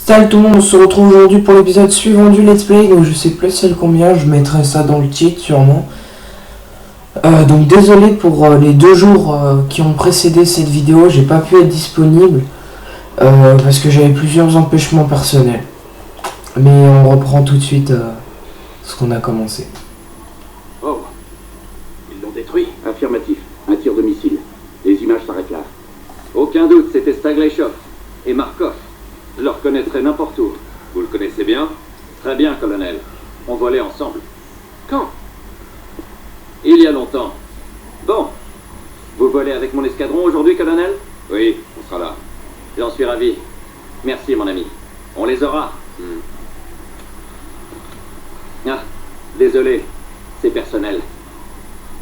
Salut tout le monde, on se retrouve aujourd'hui pour l'épisode suivant du let's play. Donc je sais plus c'est le combien, je mettrai ça dans le titre sûrement. Donc désolé pour les 2 jours qui ont précédé cette vidéo, j'ai pas pu être disponible parce que j'avais plusieurs empêchements personnels. Mais on reprend tout de suite ce qu'on a commencé. Oh, ils l'ont détruit. Affirmatif, un tir de missile. Les images s'arrêtent là. Aucun doute, c'était Stagleishov et Markov. Je le reconnaîtrais n'importe où. Vous le connaissez bien? Très bien, colonel. On volait ensemble. Quand? Il y a longtemps. Bon. Vous volez avec mon escadron aujourd'hui, colonel? Oui, on sera là. J'en suis ravi. Merci, mon ami. On les aura. Ah, désolé. C'est personnel.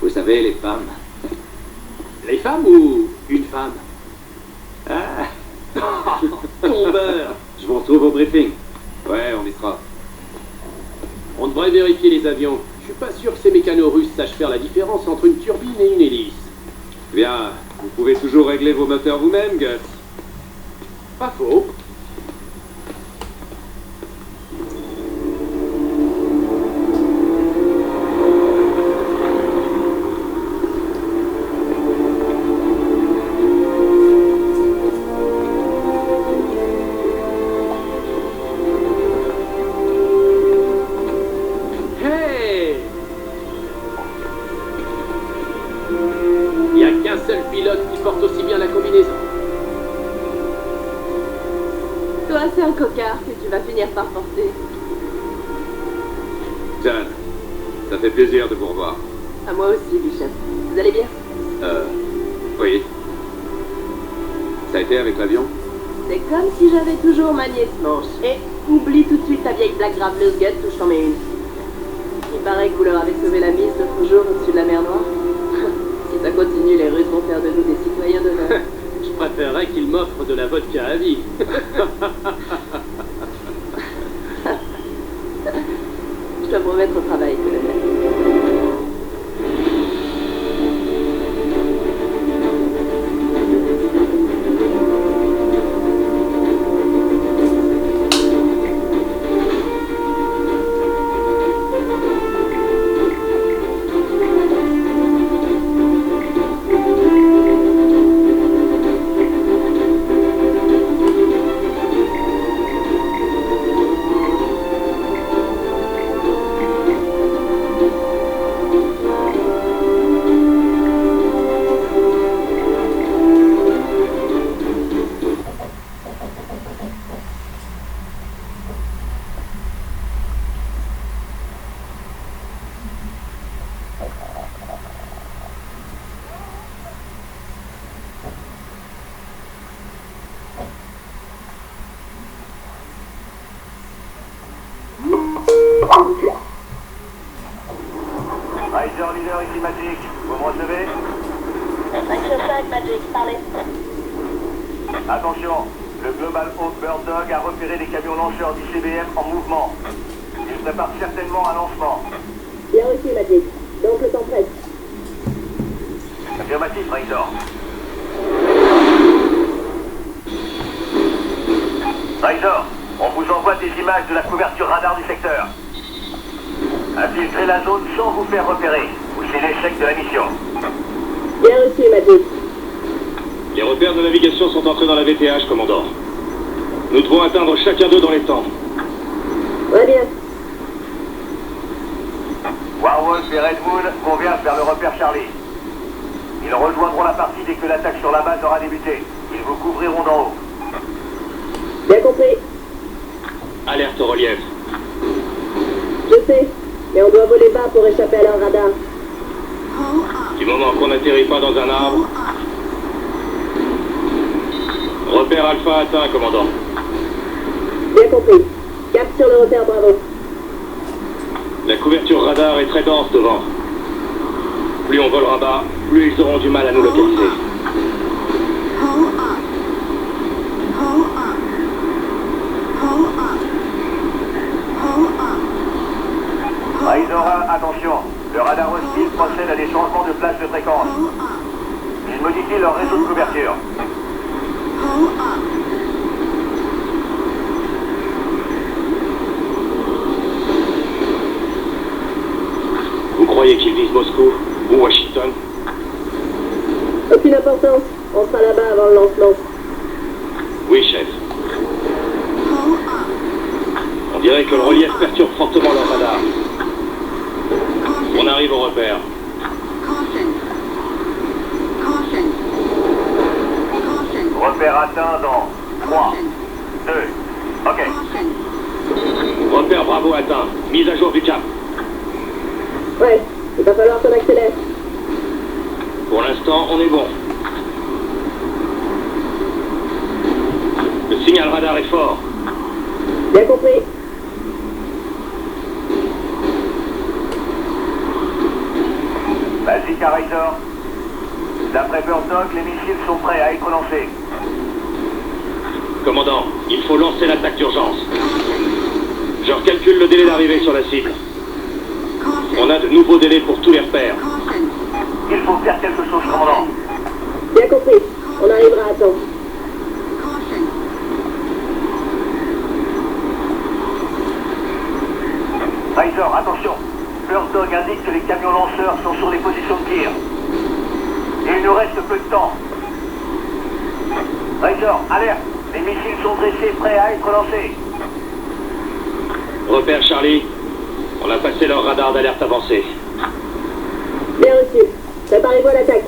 Vous savez, les femmes... Les femmes ou une femme? Ah. Tombeur. Je vous retrouve au briefing. Ouais, on y sera. On devrait vérifier les avions. Je suis pas sûr que ces mécanos russes sachent faire la différence entre une turbine et une hélice. Bien, vous pouvez toujours régler vos moteurs vous-même, Gus. Pas faux. C'est un cocard que tu vas finir par porter. Jeanne, ça fait plaisir de vous revoir. À moi aussi, Bishop. Vous allez bien? Oui. Ça a été avec l'avion? C'est comme si j'avais toujours manié ce manche. Et oublie tout de suite ta vieille blague graveleuse, Gus, où je t'en mets une. Il paraît que vous leur avez sauvé la mise l'autre jour au-dessus de la mer Noire. Si ça continue, les Russes vont faire de nous des citoyens d'honneur. Je préférerais qu'ils m'offrent de la vodka à vie. Je dois vous remettre au travail, colonel. Riser leader ici Magic, vous me recevez? 5 Magic, parlez. Attention, le Global Hawk Bird Dog a repéré des camions lanceurs d'ICBM en mouvement. Ils préparent certainement un lancement. Bien reçu, Magic. Donc le temps presse. Affirmatif, Riser. Riser, on vous envoie des images de la couverture radar du secteur. Infiltrez la zone sans vous faire repérer, ou c'est l'échec de la mission. Bien reçu, Magic. Les repères de navigation sont entrés dans la VTH, commandant. Nous devons atteindre chacun d'eux dans les temps. Très bien. Warwolf et Redwood convergent vers le repère Charlie. Ils rejoindront la partie dès que l'attaque sur la base aura débuté. Ils vous couvriront d'en haut. Bien compris. Alerte au relief. Je sais, mais on doit voler bas pour échapper à leur radar. Du moment qu'on n'atterrit pas dans un arbre. Repère Alpha atteint, commandant. Bien compris. Cap sur le repère Bravo. La couverture radar est très dense devant. Plus on volera bas, plus ils auront du mal à nous localiser. Aizora, attention, le radar hostile procède à des changements de place de fréquence. Ils modifient leur réseau de couverture. Moscou ou Washington? Aucune importance. On sera là-bas avant le lancement. Oui, chef. On dirait que le relief perturbe fortement leur radar. On arrive au repère. Repère atteint dans 3, 2, ok. Repère Bravo atteint. Mise à jour du cap. Ouais, il va falloir qu'on accélère. Pour l'instant, on est bon. Le signal radar est fort. Bien compris. Vas-y, Razor. D'après Burdock, les missiles sont prêts à être lancés. Commandant, il faut lancer l'attaque d'urgence. Je recalcule le délai d'arrivée sur la cible. On a de nouveaux délais pour tous les repères. Il faut faire quelque chose, commandant. Bien compris. On arrivera à temps. Razor, attention. Burdock indique que les camions lanceurs sont sur les positions de tir. Et il nous reste peu de temps. Razor, alerte. Les missiles sont dressés, prêts à être lancés. Repère Charlie. On a passé leur radar d'alerte avancé. Bien reçu. Préparez-vous à l'attaque.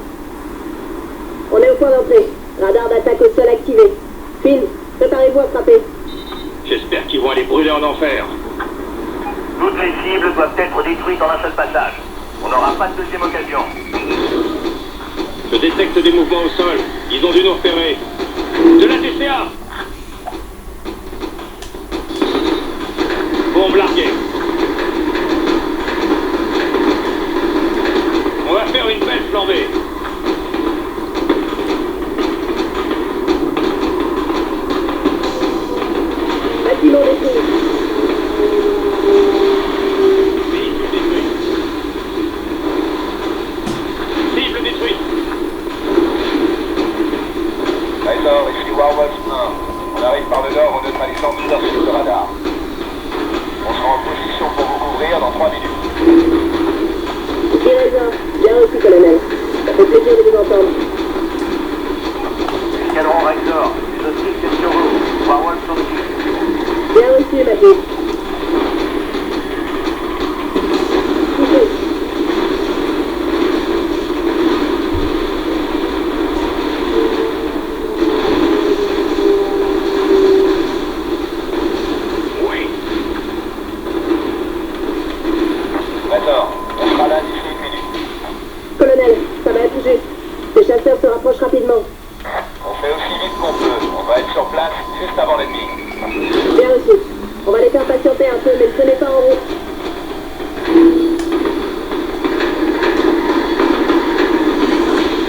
On est au point d'entrée. Radar d'attaque au sol activé. Finn, préparez-vous à frapper. J'espère qu'ils vont aller brûler en enfer. Toutes les cibles doivent être détruites en un seul passage. On n'aura pas de deuxième occasion. Je détecte des mouvements au sol. Ils ont dû nous repérer. De la TCA! Bombe larguée. On va faire une belle flambée. Bâtiment détruit. Véhicule détruit. Cible détruite. Razor, ici Warwolf 1. On arrive par le nord en neutralisant tout leur site de radar. On sera en position pour vous couvrir dans 3 minutes. Ici Razor. Bien reçu, colonel. Ça fait plaisir de vous entendre. Escadron Razor, les hostiles c'est sur vous. Warwolf sur dessus. Bien reçu, Magic. Touché. Oui. Razor, on sera là d'ici une minute. Colonel, ça va être juste. Les chasseurs se rapprochent rapidement. On fait aussi vite qu'on peut. On va être sur place juste avant l'ennemi. Bien reçu. On va les faire patienter un peu, mais ne tenez pas en route.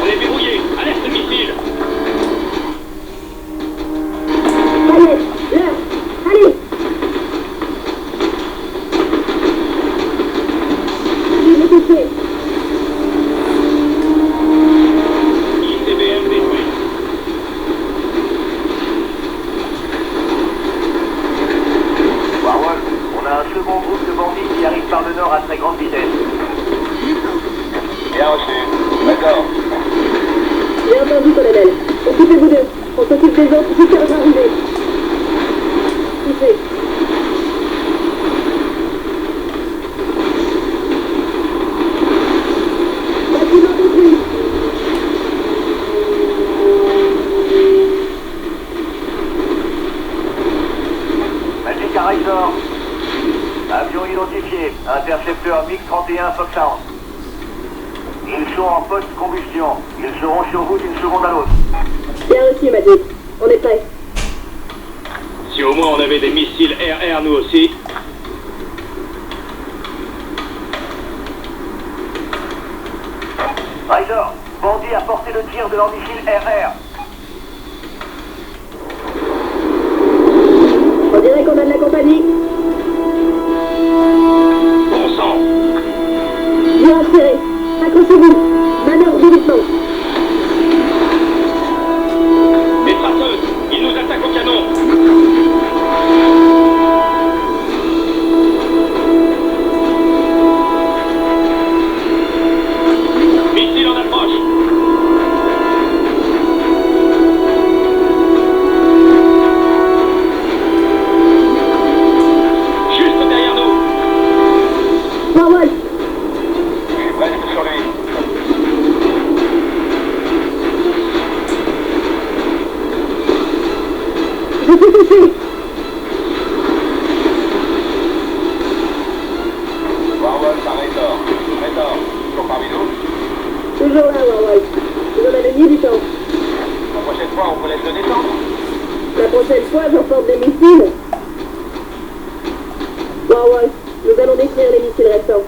On est verrouillé. Alerte missile. Allez, l'heure. Allez. Il est touché. ICBM détruit. Warwolf, on a un second groupe de bandits qui arrive par le nord à très grande vitesse. Bien reçu. Razor, Bien entendu, colonel. Occupez-vous d'eux. On s'occupe des autres jusqu'à votre arrivée. Touché. Bâtiment détruit. Magic Razor. Avion identifié. Intercepteur MiG-31 Foxhound. Ils sont en post-combustion. Ils seront sur vous d'une seconde à l'autre. Bien reçu, Magic. On est prêt. Si au moins on avait des missiles RR nous aussi. Razor, bandits à portée de tir de leur missile RR. On dirait qu'on a de la compagnie. Bon sang. Bien serré. Accrochez-vous. Manœuvre d'évitement. Des traceuses. Ils nous attaquent au canon. Je suis touché. Warwolf à Rator. Rator, toujours parmi nous. Toujours là, Warwolf. Vous en avez mis du temps. La prochaine fois, on vous laisse le descendre. La prochaine fois, j'emporte des missiles. Warwolf, nous allons détruire les missiles restants.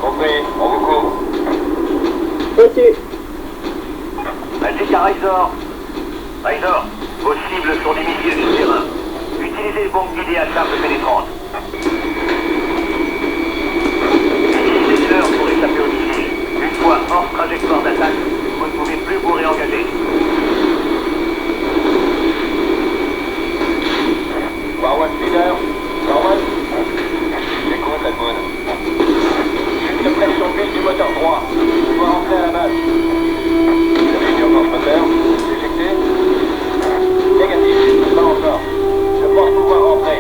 Compris, on vous couvre. Reçu. Magic à Razor. Razor, vos cibles sont des missiles souterrains. Utilisez les bombes guidées à charge pénétrante. Utilisez l'heure pour échapper aux missiles. Une fois hors trajectoire d'attaque, vous ne pouvez plus vous réengager. Warwolf leader. Warwolf. J'écoute, Redmond. Chute de pression vide du moteur droit. On doit rentrer à la base. Vous avez une urgence moteur. Éjecté. Négatif. Pas encore. Je pense pouvoir rentrer.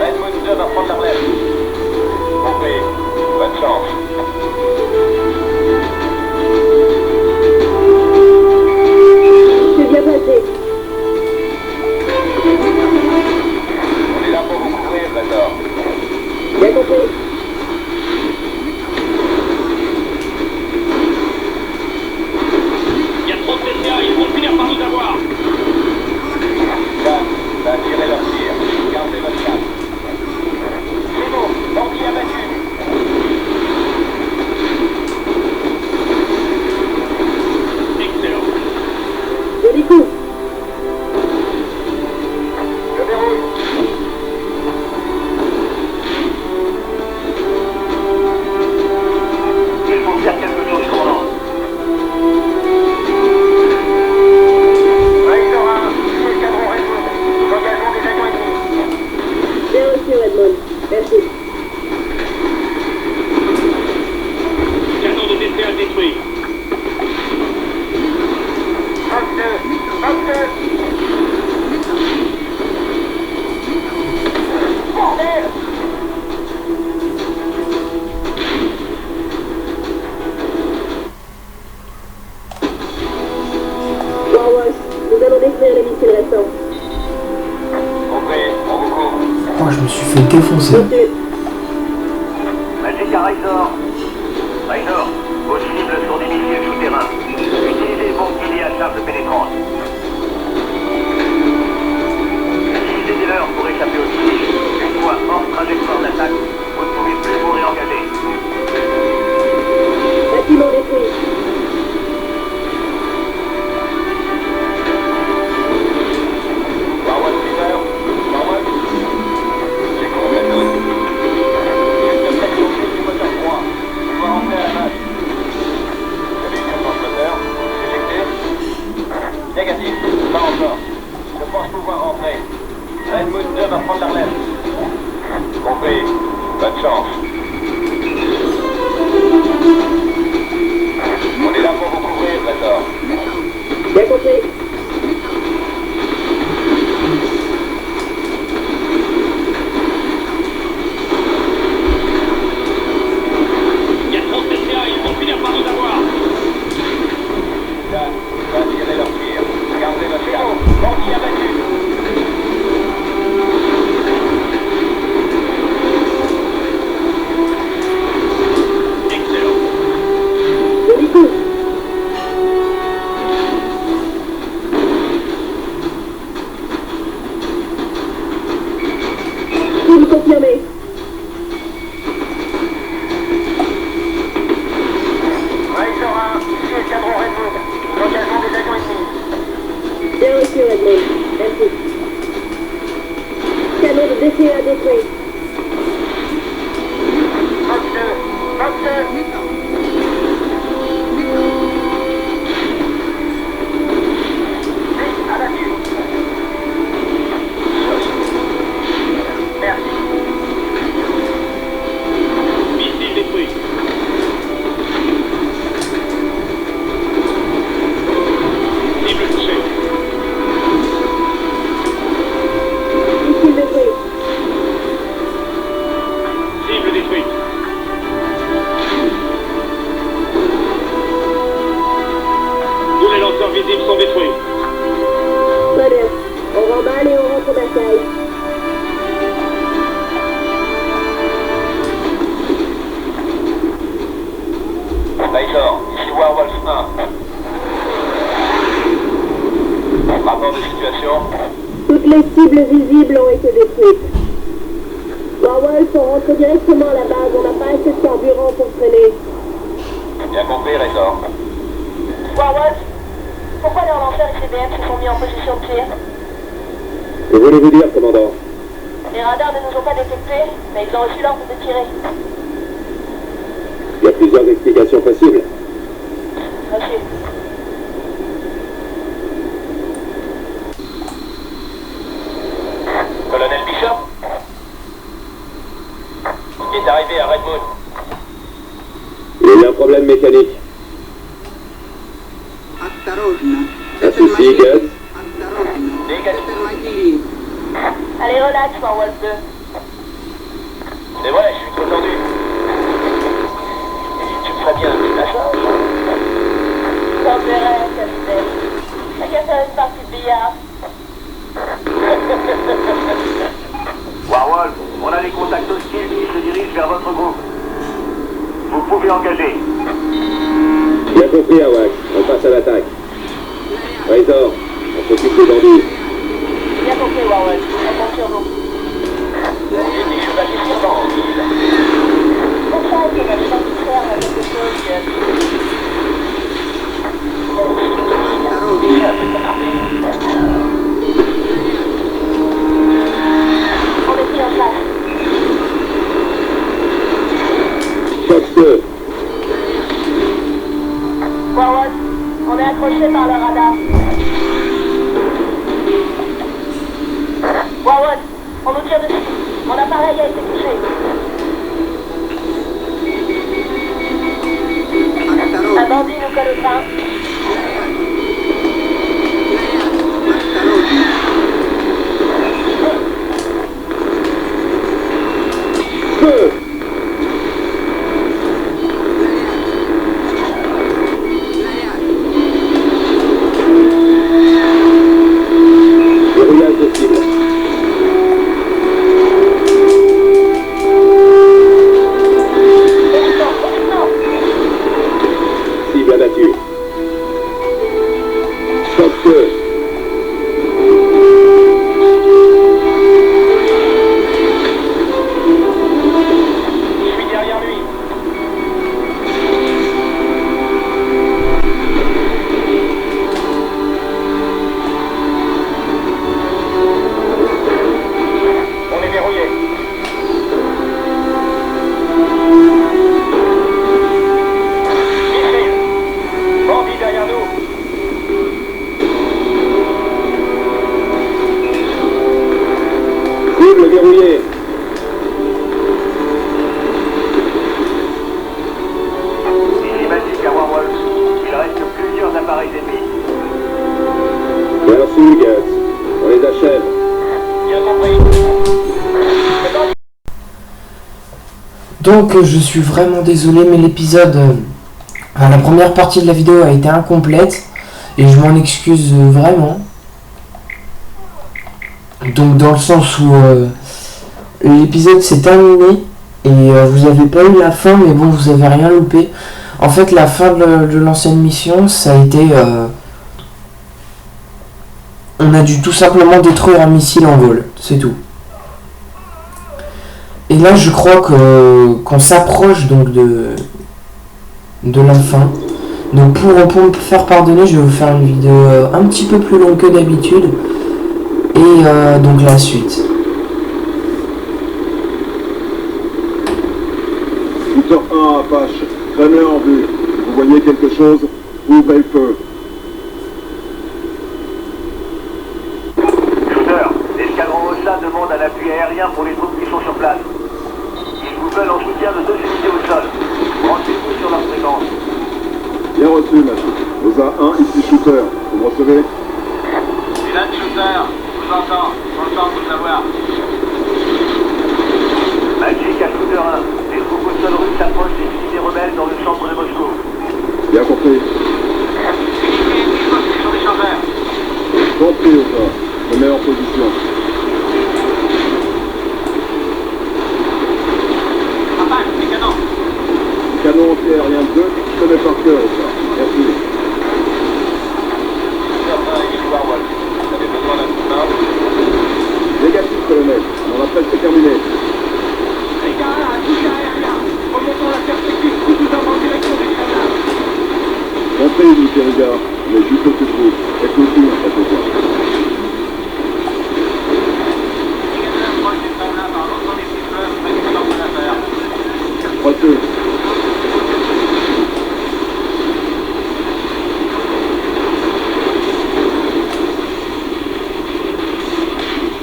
Redmond 2 va prendre la relève. Compris. Bonne chance. C'est bien passé. On est là pour vous couvrir, Razor. Bien compris. Il y a trop de TCA, ils vont finir par nous avoir. Cap, va tirer leur tir. Gardez votre cap. C'est bon, bandit abattu. Excellent. Joli coup. Je verrouille. Il faut faire quelque chose, commandant. Razor 1, c'est le cadran Redmond. Nous engageons des avions ennemis. Bien reçu, Redmond. Merci. Canon de TCA détruit. Fox 2, Fox 2. Bordel! Warwolf, nous allons détruire les missiles restants. Compris, on vous couvre. Oh, je me suis fait défoncer. Reçu. Magic à Razor. Razor, vos cibles sont des missiles souterrains. Utilisez les bombes guidées à charge pénétrante. Utilisez des leurs pour échapper aux missiles. Une fois hors trajectoire d'attaque, vous ne pouvez plus vous réengager. Bâtiment détruit. Warwolf leader. Warwolf. J'écoute, Redmond. Chute de pression vide du moteur droit. On doit rentrer à la base. Vous avez une urgence moteur. Éjecté. Négatif. Pas encore. Je pense pouvoir rentrer. Redmond 2 va prendre la relève. Compris. Bonne chance. On est là pour vous couvrir, Razor. Bien compris. Il y a trop de TCA, ils vont finir par nous avoir. Dan, va tirer leur tir. Gardez votre cap. Bandit abattu. Excellent. Joli coup. Cible confirmée. Razor 1, ici le cadran Redmond. Nous engageons des avions ennemis. Bien reçu, Redmond. Merci. Canon de DCA détruit. Fox 2, Fox 2. Vite, abattu. Merci. Missile détruit. Cible touchée. Missile détruit. Cible détruite. Tous les lanceurs visibles sont détruits. Très bien. mal et on rentre d'Akai. Major, ici Warwolf 1. Rapport de situation. Toutes les cibles visibles ont été détruites. Warwolf, on rentre directement à la base, on n'a pas assez de carburant pour freiner. Bien compris, Razor. Warwolf, pourquoi les lanceurs et CBM se sont mis en position de tir? Que voulez-vous dire, commandant? Les radars ne nous ont pas détectés, mais ils ont reçu l'ordre de tirer. Il y a plusieurs explications possibles. Reçu. Colonel Bishop, il est arrivé à Red Moon. Il y a eu un problème mécanique. Un souci, Gus? Négatif. Allez, relax, Warwolf 2. C'est vrai, je suis trop tendu. Tu me ferais bien un petit massage? T'en verrais, capitaine. T'as qu'à faire une partie de billard. Warwolf, on a des contacts hostiles qui se dirigent vers votre groupe. Vous pouvez engager. Bien compris, Awak. On passe à l'attaque. Razor, on s'occupe des bandits. Bien compris, Warwolf. On compte sur vous. Il y a des chevaliers servants en ville. Pour ça, il y a des gens qui servent à quelque chose que... On est pris en place. Choc 2. Warwolf, on est accroché par le radar. Warwolf, on nous tire dessus. Mon appareil a été touché. Un bandit nous colle au train. Feu! Verrouillage de cible. Cible abattue. Choc 2. Je suis derrière lui. On est verrouillé. Missile. Bandit derrière nous. Cible verrouillée. Ici Magic à Warwolf. Il reste plusieurs appareils ennemis. Bien reçu, Gus. On les achève. Bien compris. Donc je suis vraiment désolé, mais l'épisode, la première partie de la vidéo a été incomplète et je m'en excuse vraiment. Donc dans le sens où l'épisode s'est terminé et vous avez pas eu la fin, mais bon, vous avez rien loupé. En fait, la fin de l'ancienne mission, ça a été on a dû tout simplement détruire un missile en vol, c'est tout. Et là, je crois qu'on s'approche donc de la fin. Donc pour me faire pardonner, je vais vous faire une vidéo un petit peu plus longue que d'habitude. Et donc la suite. Shooter 1 Apache, Kremlin en vue. Vous voyez quelque chose? Ouvrez le feu. Shooter, l'escadron OSA demande un appui aérien pour les troupes qui sont sur place. Ils vous veulent en soutien de 2 unités au sol. Renseignez-vous sur leur fréquence. Bien reçu, Magic. OSA 1, ici Shooter. Vous me recevez? Dylan Shooter, je vous entends. Content de vous savoir. Magic à Shooter 1. Les troupes au sol russes approchent des unités rebelles dans le centre de Moscou. Bien compris. Unité ennemie position d'échangeur. Compris, OSA. Je mets en position. Apache, les canons. Canon anti-aérien 2, je connais par cœur ou pas. Merci. Certain et Victoire Wall. Vous avez besoin d'un coup de main? Négatif, colonel. On a presque terminé. Les gars, un soutien aérien. Remontons la perspective, tout nous avons en direction du canal. Compris, monsieur Rigard. On est juste au-dessus de vous. Faites-nous signe, en fait, besoin. Négateur, proche du Kremlin par l'autre des siffleurs, près du nord de l'affaire. Croiseux.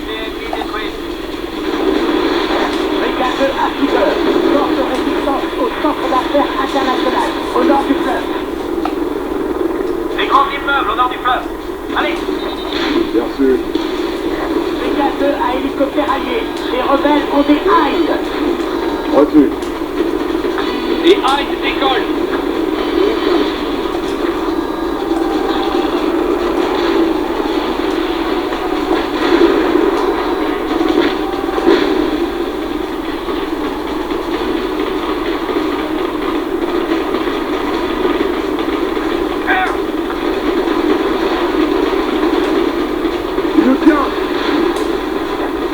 CMI détruite. Brigade 2 à 6 heures. Force de résistance au centre d'affaires international, au nord du fleuve. Les grands immeubles au nord du fleuve. Allez! Bien reçu. Brigade 2 à hélicoptère allié. Les rebelles ont des Hind. Reçu. Les Hind décollent. Il le tient.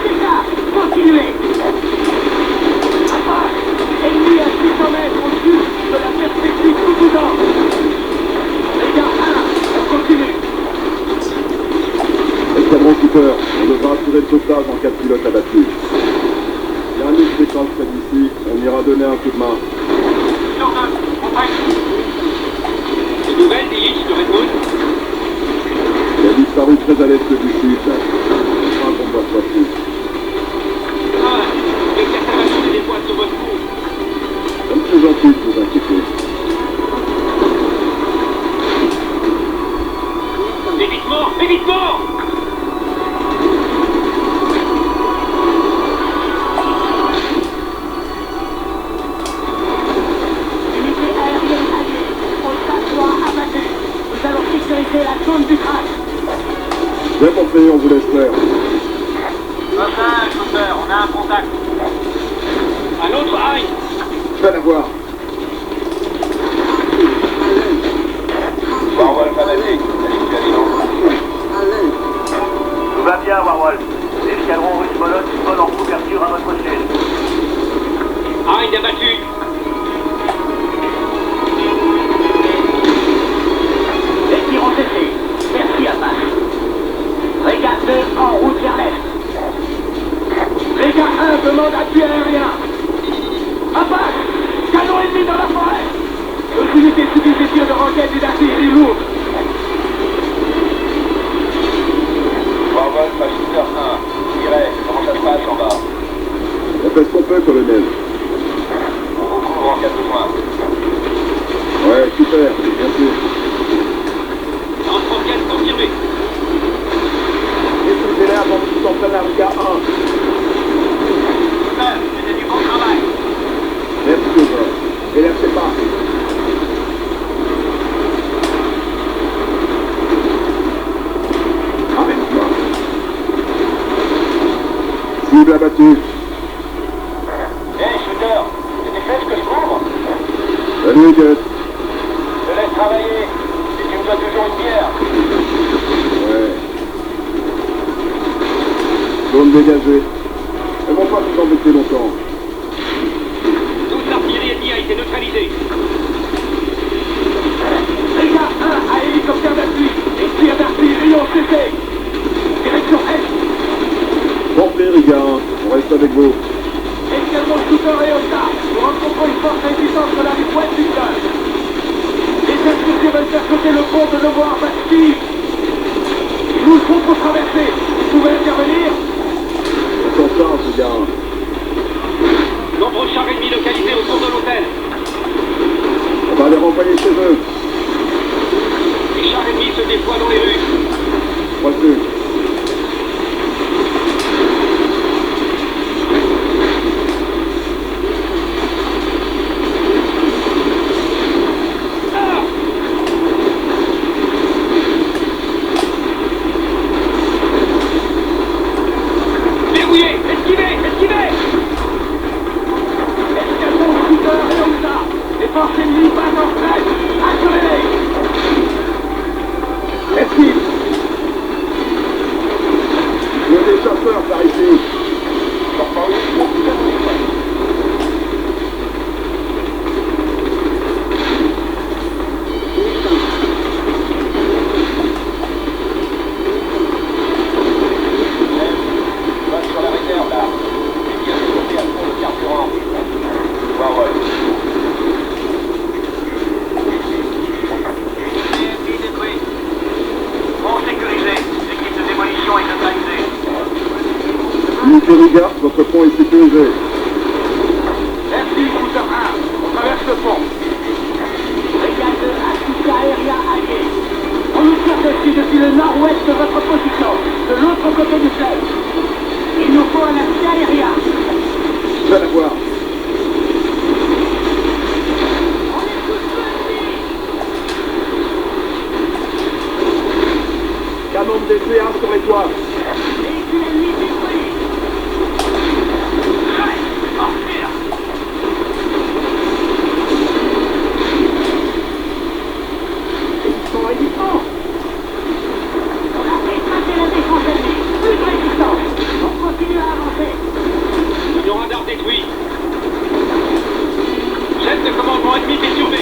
C'est ça, continuez. Apache, ennemi à 600 mètres au-dessus de la perspective tout-boudant. Brigade 1, on continue. Escadron Cooper, on devra assurer le sauvetage en cas de pilote abattu. Il y a un autre s'écrase près d'ici, on ira donner un coup de main. Sur deux, on prête. Des nouvelles d'Illich de Redwood? Il a disparu très à l'est du sud. Je crains qu'on ne voit pas plus. Ah, avec l'accélération des déboires sur votre cours. Comme c'est gentil de vous inquiéter. Évitement! Évitement! Unité aérienne alliée. Contact 3 abattu. Nous allons sécuriser la zone du crash. Bien compris, on vous laisse faire. Enfin, chauffeur, on a un contact. Un autre Hind! Je vais la voir. Warwall fanatique, Tout va bien, Warwall. L'escadron russe Molotov vole en couverture à votre ciel. Hind abattu! Les tirs ont cessé. Merci, Apache. Brigade 2 en route vers l'est. Brigade 1 demande appui aérien. Apache, canon ennemi dans la forêt. Nos unités subissent des tirs de roquettes et d'artillerie lourde. Warwall, Fashister 1. Direct, comment ça se passe en bas? On fait ce qu'on peut, colonel. On vous couvre en cas de besoin. Ouais, super, bien sûr. Lance-roquette confirmé. Écoutez-les avant qu'ils s'en prennent à Riga 1. Super, c'était du bon travail. Merci, Cooper. Et lâchez pas. Ramène-toi. Cible abattue. Hey, shooter, c'est des flèches que je couvre? Salut, Gus. Je te laisse travailler. Et tu me dois toujours une bière. Ouais. Zone dégagée. Elles vont pas vous embêter longtemps. Toute l'artillerie ennemie a été neutralisée. Brigade 1 à hélicoptère d'appui. Les tirs d'artillerie ont cessé. Direction est. Compris, Riga 1. On reste avec vous. Escadron Shooter et Osta. Nous rencontrons une forte résistance sur la rive ouest du fleuve. Les infiltrés veulent faire sauter le pont de Novo-Arbatski. Ils nous font pour traverser. Vous pouvez intervenir? On s'en charge, Riga 1. Nombreux chars ennemis localisés autour de l'hôtel. On va les renvoyer chez eux. Les chars ennemis se déploient dans les rues. Reçu. Ferry Gare, votre pont est sécurisé. Merci, Scooter 1. On traverse le pont. Brigade 2 à soutien aérien allié. On nous tire dessus depuis le nord-ouest de votre position, de l'autre côté du fleuve. Il nous faut un appui aérien. Je vais la voir. On est tous petits. Canon de DCA sur les toits. Véhicule ennemi détruit. Sortir. Ils sont résistants. On a éclaté la défense ennemie. Plus de résistance. On continue à avancer. Union radar détruit. Chef de commandement ennemi perturbé.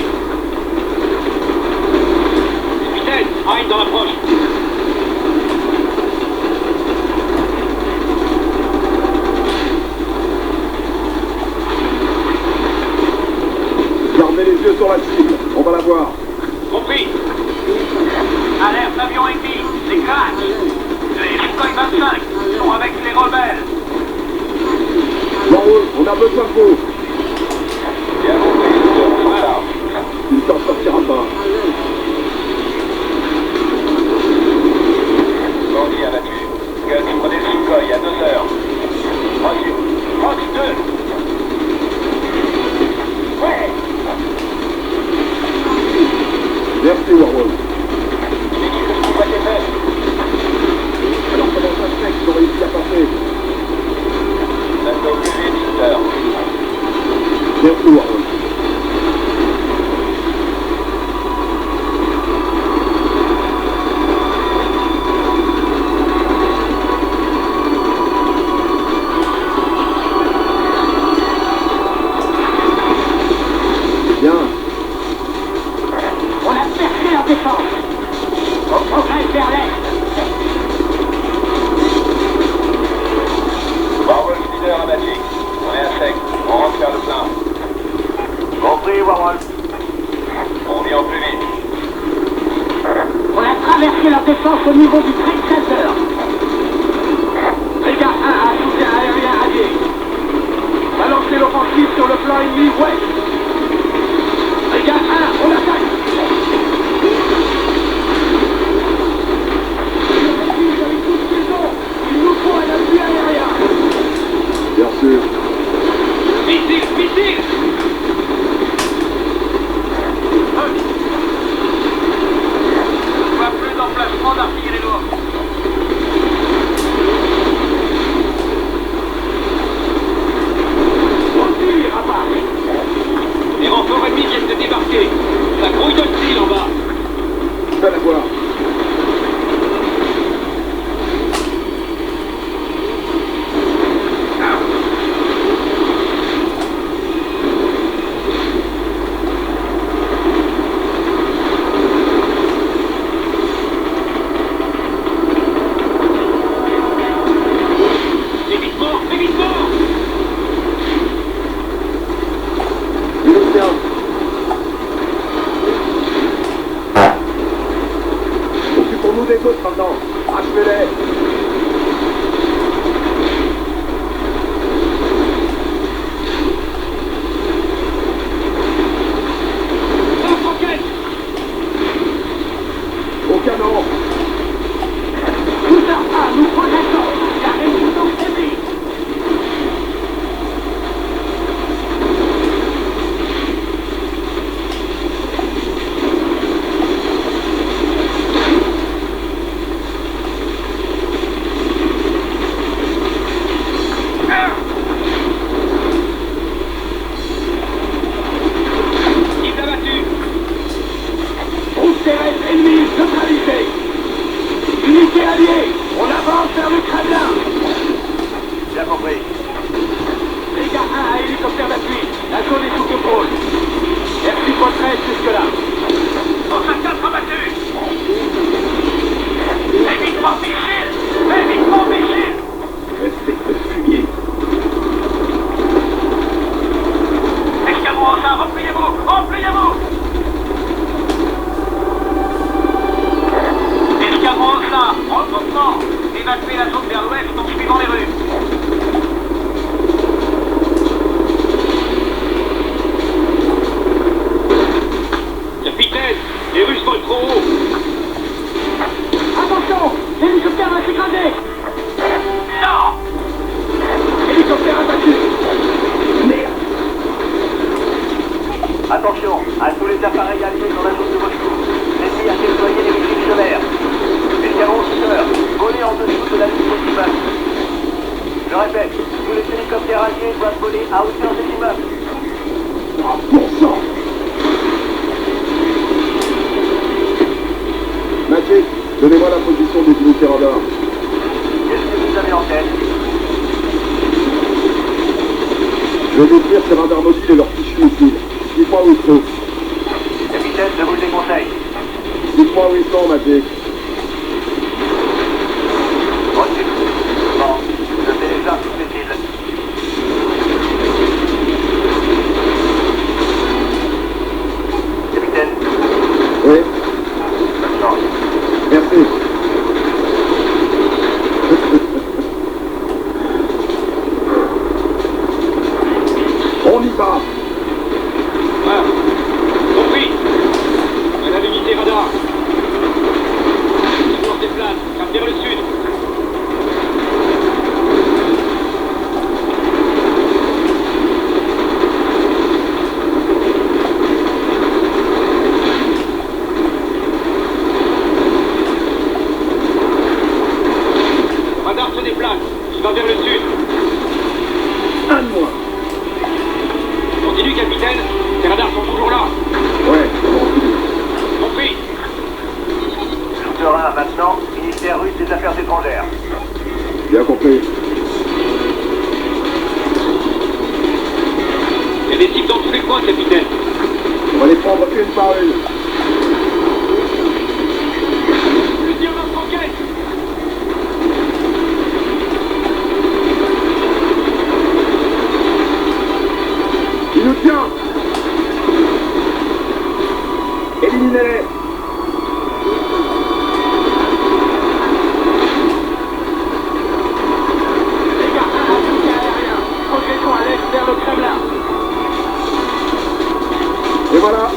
Capitaine, Hein dans l'approche. Gardez les yeux sur la cible. On va la voir. Compris. Alerte, avion ennemi. C'est crack. Les Sukhoi 25 sont avec les rebelles. Warhol, on a besoin de vous. Bien compris, on se charge. Il ne s'en sortira pas. Bandit abattu. Gus, prenez le Sukhoi à 2 heures. Reçu. Fox 2. Ouais. Merci, Warhol. L'équipe de Sukhoi est faite. Alors comment ça se fait qu'ils ont réussi à passer? Ça peut plus vite, Sutter. Merci, Warhol. Bien. On a percé leur défense. On progresse vers l'est. Warhol, leader abattu. On est à sec. On rentre vers le plein. Compris, Warhol. On y en plus vite. On a traversé leur défense au niveau du Trade Center. Brigade 1 à soutien aérien allié. Balancez l'offensive sur le flanc ennemi ouest. Brigade 1, on attaque. Il nous faut un appui aérien. Bien sûr. Missile, missile. Je vois plus d'emplacement d'artillerie lourde. On tire, rapaz. Les renforts ennemis viennent de débarquer. Ça grouille d'hostile en bas. Je vais la voir. Évitement, évitement. Militaire. Occupons-nous des autres maintenant. Achevez-les. Lance-roquette. Au canon. Scooter 1, nous progressons. La résistance ennemie. Cible abattue. Groupe terrestre ennemi neutralisé. Unité alliée. On avance vers le Kremlin. Bien compris. Brigade 1 à hélicoptère d'appui. La zone est sous contrôle. Merci pour votre aide jusque-là. 154 abattus. Évitement missile. Évitement missile. Respecte le fumier. Escadron en sein, repliez-vous. Repliez-vous. Escadron en sein, regroupement. Évacuez la zone vers l'ouest en suivant les rues. fait. Tous les hélicoptères alliés doivent voler à hauteur des immeubles. Ah, pour ça. Magic, donnez-moi la position des unités radars. Qu'est-ce que vous avez en tête? Je vais détruire ces radars mobiles et leurs fichus missiles. Dites-moi où ils sont. Capitaine, je vous le déconseille. Dites-moi où ils sont, Magic. Reçu. Bon, je télécharge tous les îles. Capitaine, Oui, bonne chance. merci. On y va. Ah, compris. Madame unité radar. On se déplace, cap vers le sud. Radar se déplace, il va vers le sud. Un de moins. Continue, capitaine. Les radars sont toujours là. Ouais, bon. Compris. Souterrain maintenant, ministère russe des Affaires étrangères. Bien compris. Il y a des types dans tous les coins, capitaine. On va les prendre une par une. Le tir notre enquête. Il nous tient. Éliminez-les. Progression à l'est vers le Kremlin. Et voilà.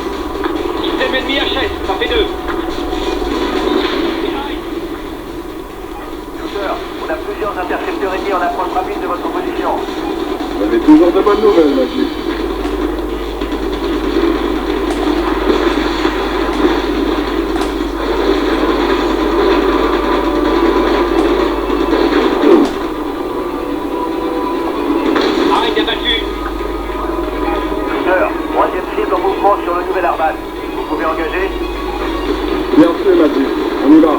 Système ennemi HS, ça fait 2. Shooter, on a plusieurs intercepteurs ennemis en approche rapide de votre position. Vous avez toujours de bonnes nouvelles, Magic. Arrête abattu. Shooter, troisième cible en mouvement sur le nouvel Arbat. Vous pouvez engager? Bien fait, Magic. On y va.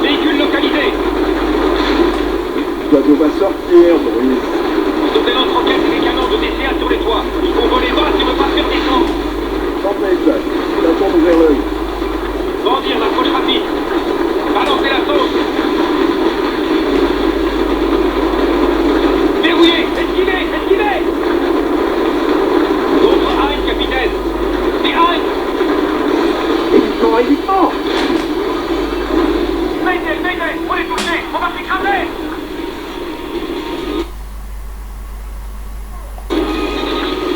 Véhicule localisé. L'oiseau va sortir, Bruce. Sautez l'entre-roquette et les canons de DCA sur les toits. Il faut voler bas si on ne veut pas faire descendre. Centre exact. Ça tourne vers l'œil. Bandir l'approche rapide. Balancez la sauce. Verrouillez. Esquivez. Esquivez. D'autres Hein, capitaine. Des Hein. Et ils sont évidemment. Mayday, mayday. On est touché. On va s'écraser.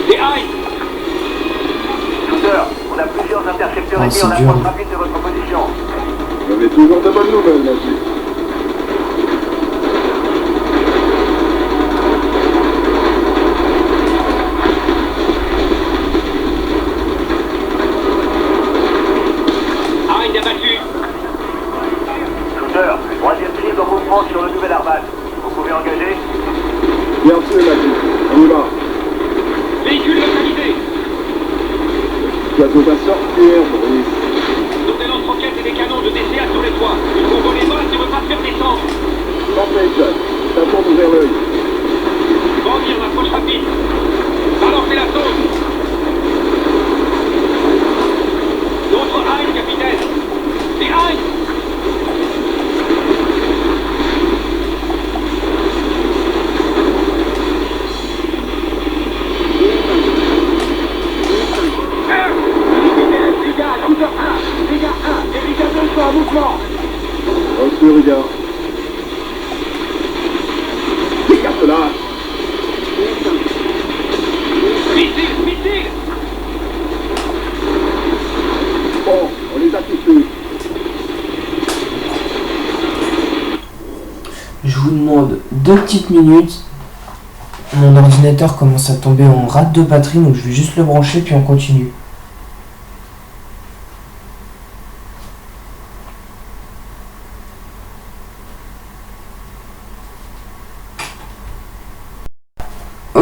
Des Hein. Shooter, on a plusieurs intercepteurs Ah, ennemis c'est en dur. approche rapide de votre position. Vous avez toujours de bonnes nouvelles, Magic. Hein abattu. Shooter, troisième cible en mouvement sur le nouvel Arbat. Vous pouvez engager? Bien sûr, Magic. On y va. Véhicule localisé. L'oiseau va sortir, Bruce. Sautez l'entre-roquette et les canons de DCA sur les toits. Il faut voler bas si on ne veut pas faire descendre. Centre exact. Ça tourne vers l'œil. Bandir l'approche rapide. Balancez la sauce. D'autres Hein, capitaine. Des Hein. Reçu, regard. Écarte-la. Missile, missile. Bon, on les a tous eus. Je vous demande 2 petites minutes. Mon ordinateur commence à tomber en rate de batterie, donc je vais juste le brancher puis on continue.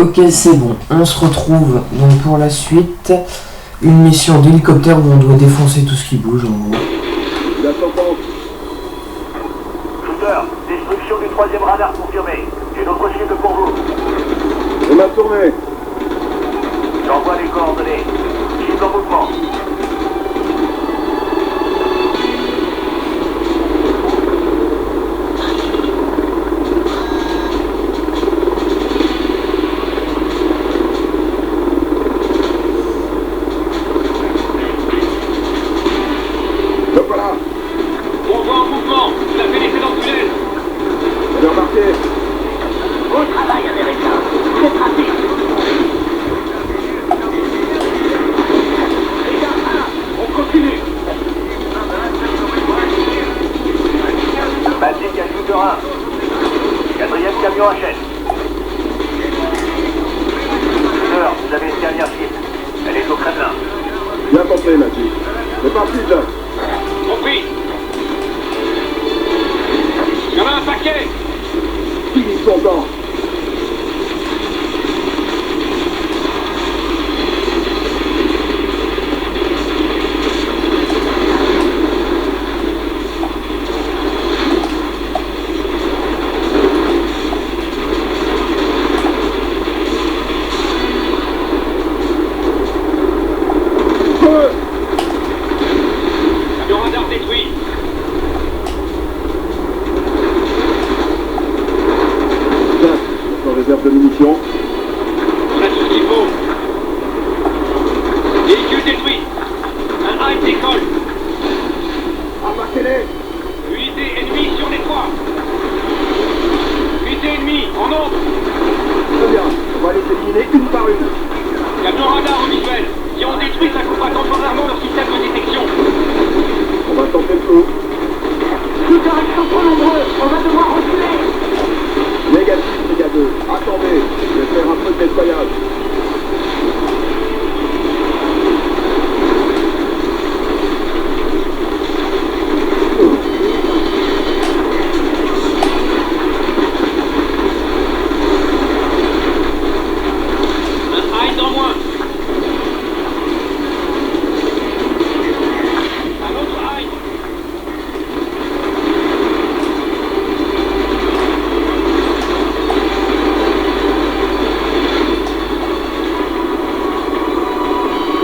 Ok, c'est bon. On se retrouve donc pour la suite. Une mission d'hélicoptère où on doit défoncer tout ce qui bouge en gros. La sentence. Shooter, destruction du 3e radar confirmée. J'ai d'autres cibles pour vous. On a tourné. J'envoie les coordonnées. Cible en mouvement. Le voilà. On voit en mouvement. Il a fait l'effet dans le tunnel. On est remarqué. Au travail, américain. Très rapide. On continue. Basique à Shooter 1. 4e camion achète. Shooter, vous avez une dernière cible. Elle est au Kremlin. Bien compris, Magic. C'est parti, Jack. Compris. Il y en a un paquet. Finis son temps. Feu. Camion radar détruit. Jack, notre réserve de munitions. On a tout ce qu'il faut. Véhicule détruit. Un hack décolle. Abattez-les. Unité ennemie sur les 3. Unité ennemie en nombre. Très bien. On va les éliminer une par une. Camion radar au visuel. Si on détruit, ça coupera temporairement leur système de détection. On va tenter le coup. Shooter, ils sont trop nombreux. On va devoir reculer. Négatif, méga 2. Attendez. Je vais faire un peu de nettoyage. Un hide en moins. Un autre hide.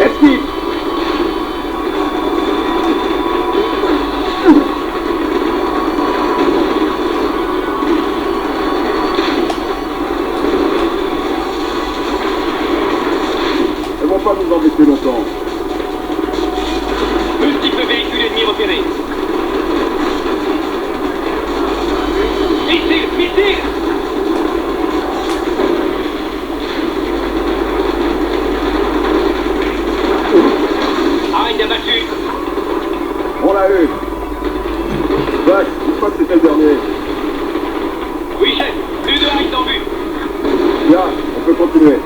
Esquive. Elles vont pas nous embêter longtemps. Multiples véhicules ennemis repérés. Missile, missile. Hide abattu. On l'a eu. Jack, je crois que c'était le dernier. Oui, chef. Plus de hide en vue. Bien, on peut continuer.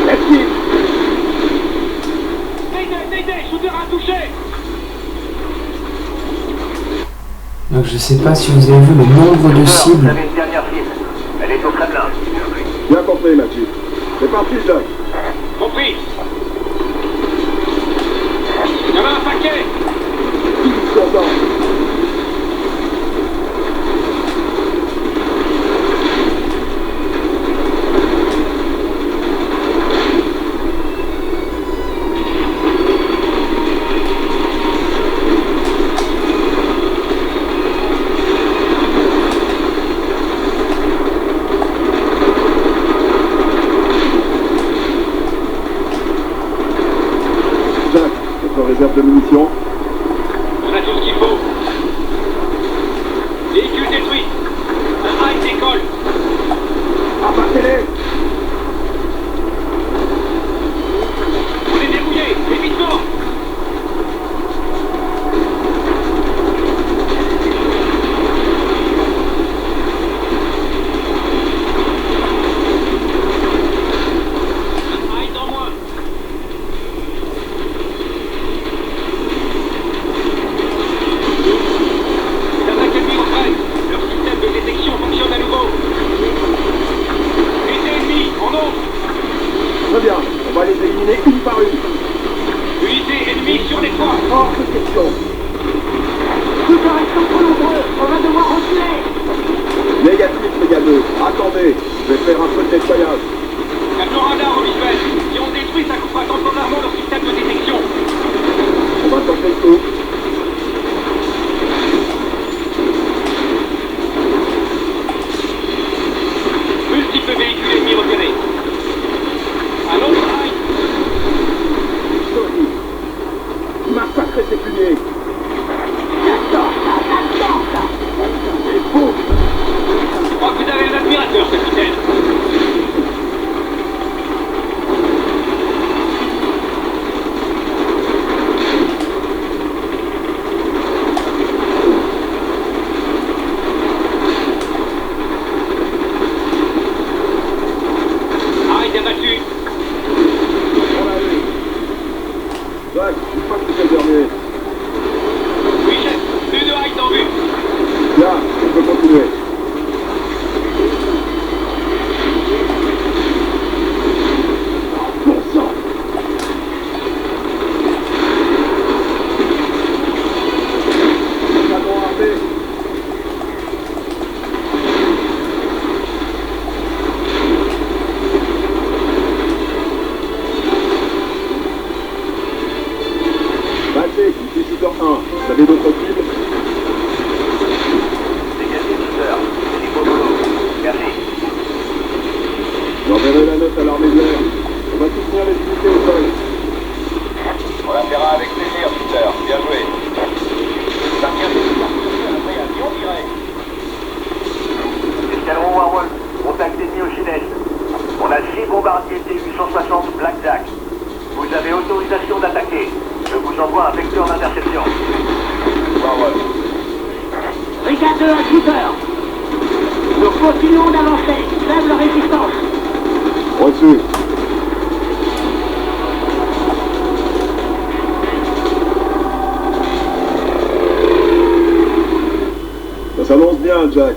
Esquive. Mayday, shooter à toucher. Donc je sais pas si vous avez vu le nombre de Shooter, vous cibles. avez une dernière cible. Elle est au Kremlin. Bien compris, Magic. C'est parti, Jack. Compris. Il y en a un paquet. Finis son temps. Jack, notre réserve de munitions. On a tout ce qu'il faut. Véhicule détruit. Un hide décolle. Abattez-les. On est débrouillé. Évitement. Un hide en moins. ennemis sur les toits. Hors de question. Tout en restant trop nombreux, on va devoir reculer. Négatif, Méga 2. Attendez, je vais faire un peu de nettoyage. Capteur radar au visuel. Si on détruit, ça coupera temporairement leur système de détection. On va tenter le coup. Multiples véhicules ennemis repérés. Un autre rail. Tony. Massacre séculier. Et boum. Je crois que vous avez un admirateur, capitaine. Rail abattu. On l'a eu. Jack, je crois que c'est le dernier. Oui, chef. Plus de rails en vue. Bien, on peut continuer. Bon sang. Canon armé. Magic, ici Shooter 1. Vous avez d'autres cibles? Dégagez, Shooter. C'est du beau boulot. Merci. J'enverrai la note à l'armée de l'air. On va soutenir les unités au sol. On la fera avec plaisir, Shooter. Bien joué. Ça vient de après avion direct. Escadron Warwolf, contact ennemi au Sud-Est. On a 6 bombardiers TU-160 Blackjack. Vous avez autorisation d'attaquer. Je vous envoie un vecteur d'interception. Warwolf. Brigade 2 à Shooter. Nous continuons d'avancer. Faible résistance. Reçu. Ça s'annonce bien, Jack.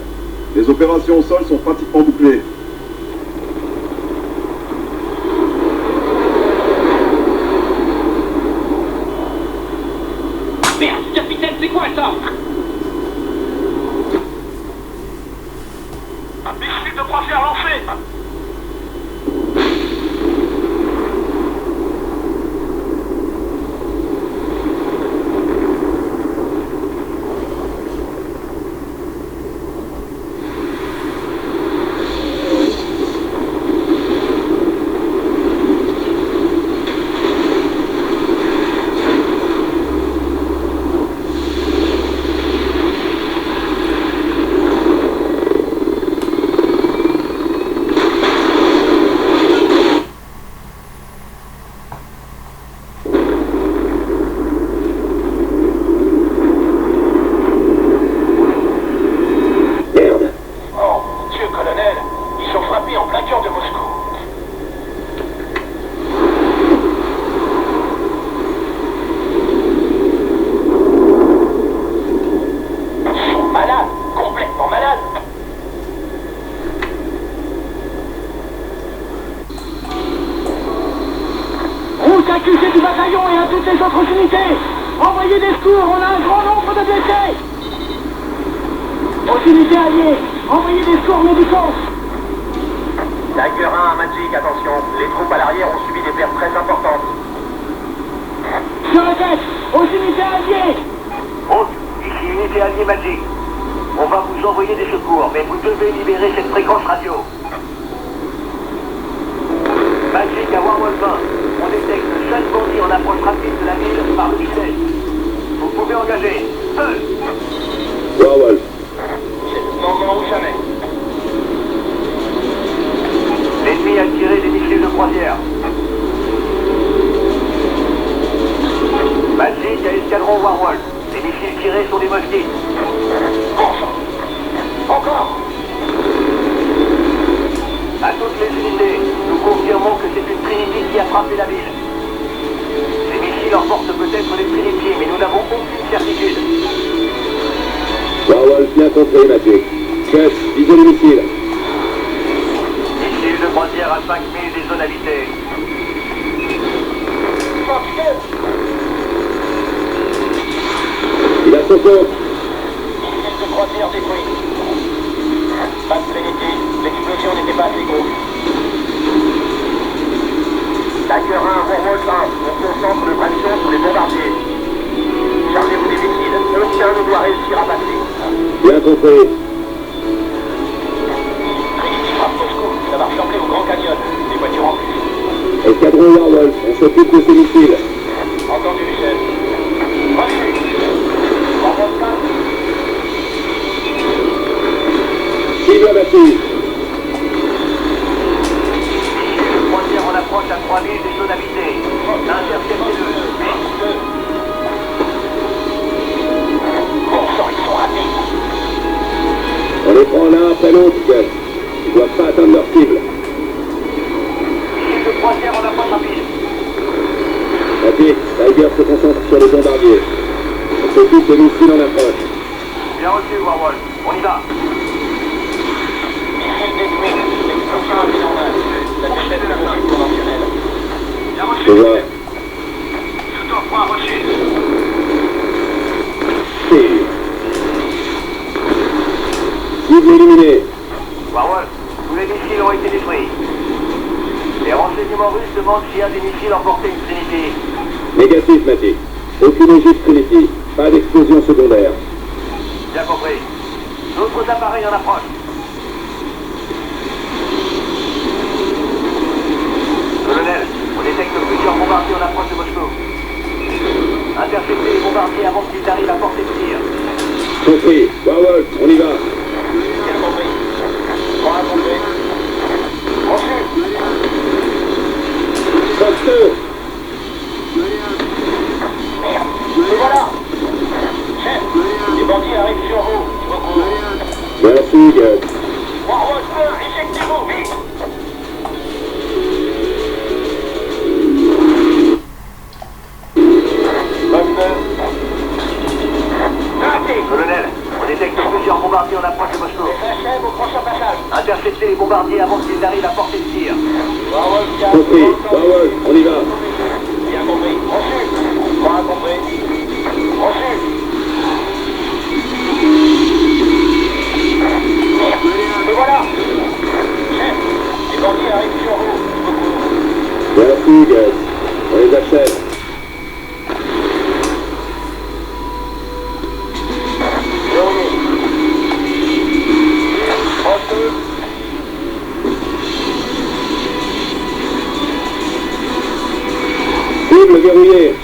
Les opérations au sol sont pratiquement bouclées. Merde, capitaine, c'est quoi ça? Missile de croisière lancé. Accusé du bataillon et à toutes les autres unités. Envoyez des secours, on a un grand nombre de blessés. Aux unités alliées, envoyez des secours médicaux. Tiger 1 à Magic, attention. Les troupes à l'arrière ont subi des pertes très importantes. Je répète, aux unités alliées. Haute, ici unité alliée Magic. On va vous envoyer des secours, mais vous devez libérer cette fréquence radio. Magic à Warwolf 1. On détecte 5 bandits en approche rapide de la ville par le sud-est. Vous pouvez engager. Feu! Warwolf. Manquement ou jamais. L'ennemi a tiré des missiles de croisière. Magic à escadron Warwolf. Les missiles tirés sont des mosquites. Encore. À toutes les unités, nous confirmons que c'est une Trinity qui a frappé la ville. Ces missiles emportent peut-être des Trinity, mais nous n'avons aucune certitude. Warwolf, bien compris, Magic. Chef, visez les missiles. Missiles de croisière à 5000 des zones habitées. ton compte. Missile de croisière détruit. Pas de plénitude. L'explosion n'était pas assez grosse. Tiger 1, Warhol 1. On concentre le pression sur les bombardiers. Chargez-vous des missiles. Aucun ne doit réussir à passer. Bien compris. Trinity frappe Moscou. Ça va ressembler au Grand Canyon. Des voitures en plus. Escadron Warhol, on s'occupe de ces missiles. Entendu, chef. Reçu. Warhol 5. Cible abattue. Croisière en approche à 3000 des zones habitées. Interceptez-le. Bon sang, ils sont rapides. On les prend l'un après l'autre, Gus. Ils doivent pas atteindre leur cible. Missile de croisière en approche rapide. Papier, Tiger se concentre sur les bombardiers. On s'occupe des missiles en approche. Bien reçu, Warhol. On y va. Missile détruit. L'explosion a mis en œuvre. Ça déchète le missile conventionnel. Bien reçu. Je vois. Tout en point reçu. Cible éliminée. Warhol, tous les missiles ont été détruits. Les renseignements russes demandent s'il y a des missiles emportés une Trinity. Négatif, Matty. Aucune ogive Trinity. Pas d'explosion secondaire. Bien compris. D'autres appareils en approche. Colonel, on détecte plusieurs bombardiers en approche de Moscou. Interceptez les bombardiers avant qu'ils arrivent à portée de tir. Compris. Warhol, on y va. Bien compris. Point compris. Reçu. Fox 2. Merde. Et voilà. Chef, les bandits arrivent sur vous. Je recours. Merci, Gus. Warhol 1, éjectez-vous, vite. Colonel, on détecte plusieurs bombardiers en approche de Moscou. SHM au prochain passage. Interceptez les bombardiers avant qu'ils arrivent à portée de tir. Warhol 4. Compris. Warhol, on y va. Bien compris. Reçu. Point compris. Reçu. Merde. Et voilà. Chef, les bandits arrivent sur vous. Je recours. Merci, Gus. On les achève. Verrouillé. Reçu. Cible verrouillée.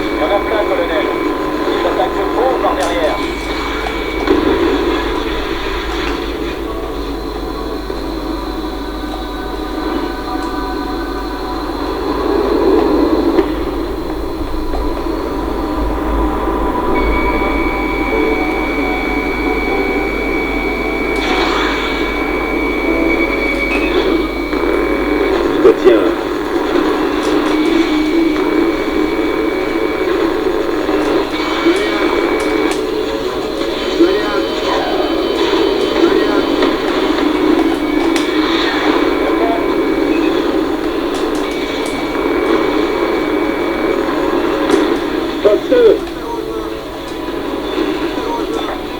Il y en a plein, colonel. Ils attaquent de fond par derrière. Je te tiens. Fox 2.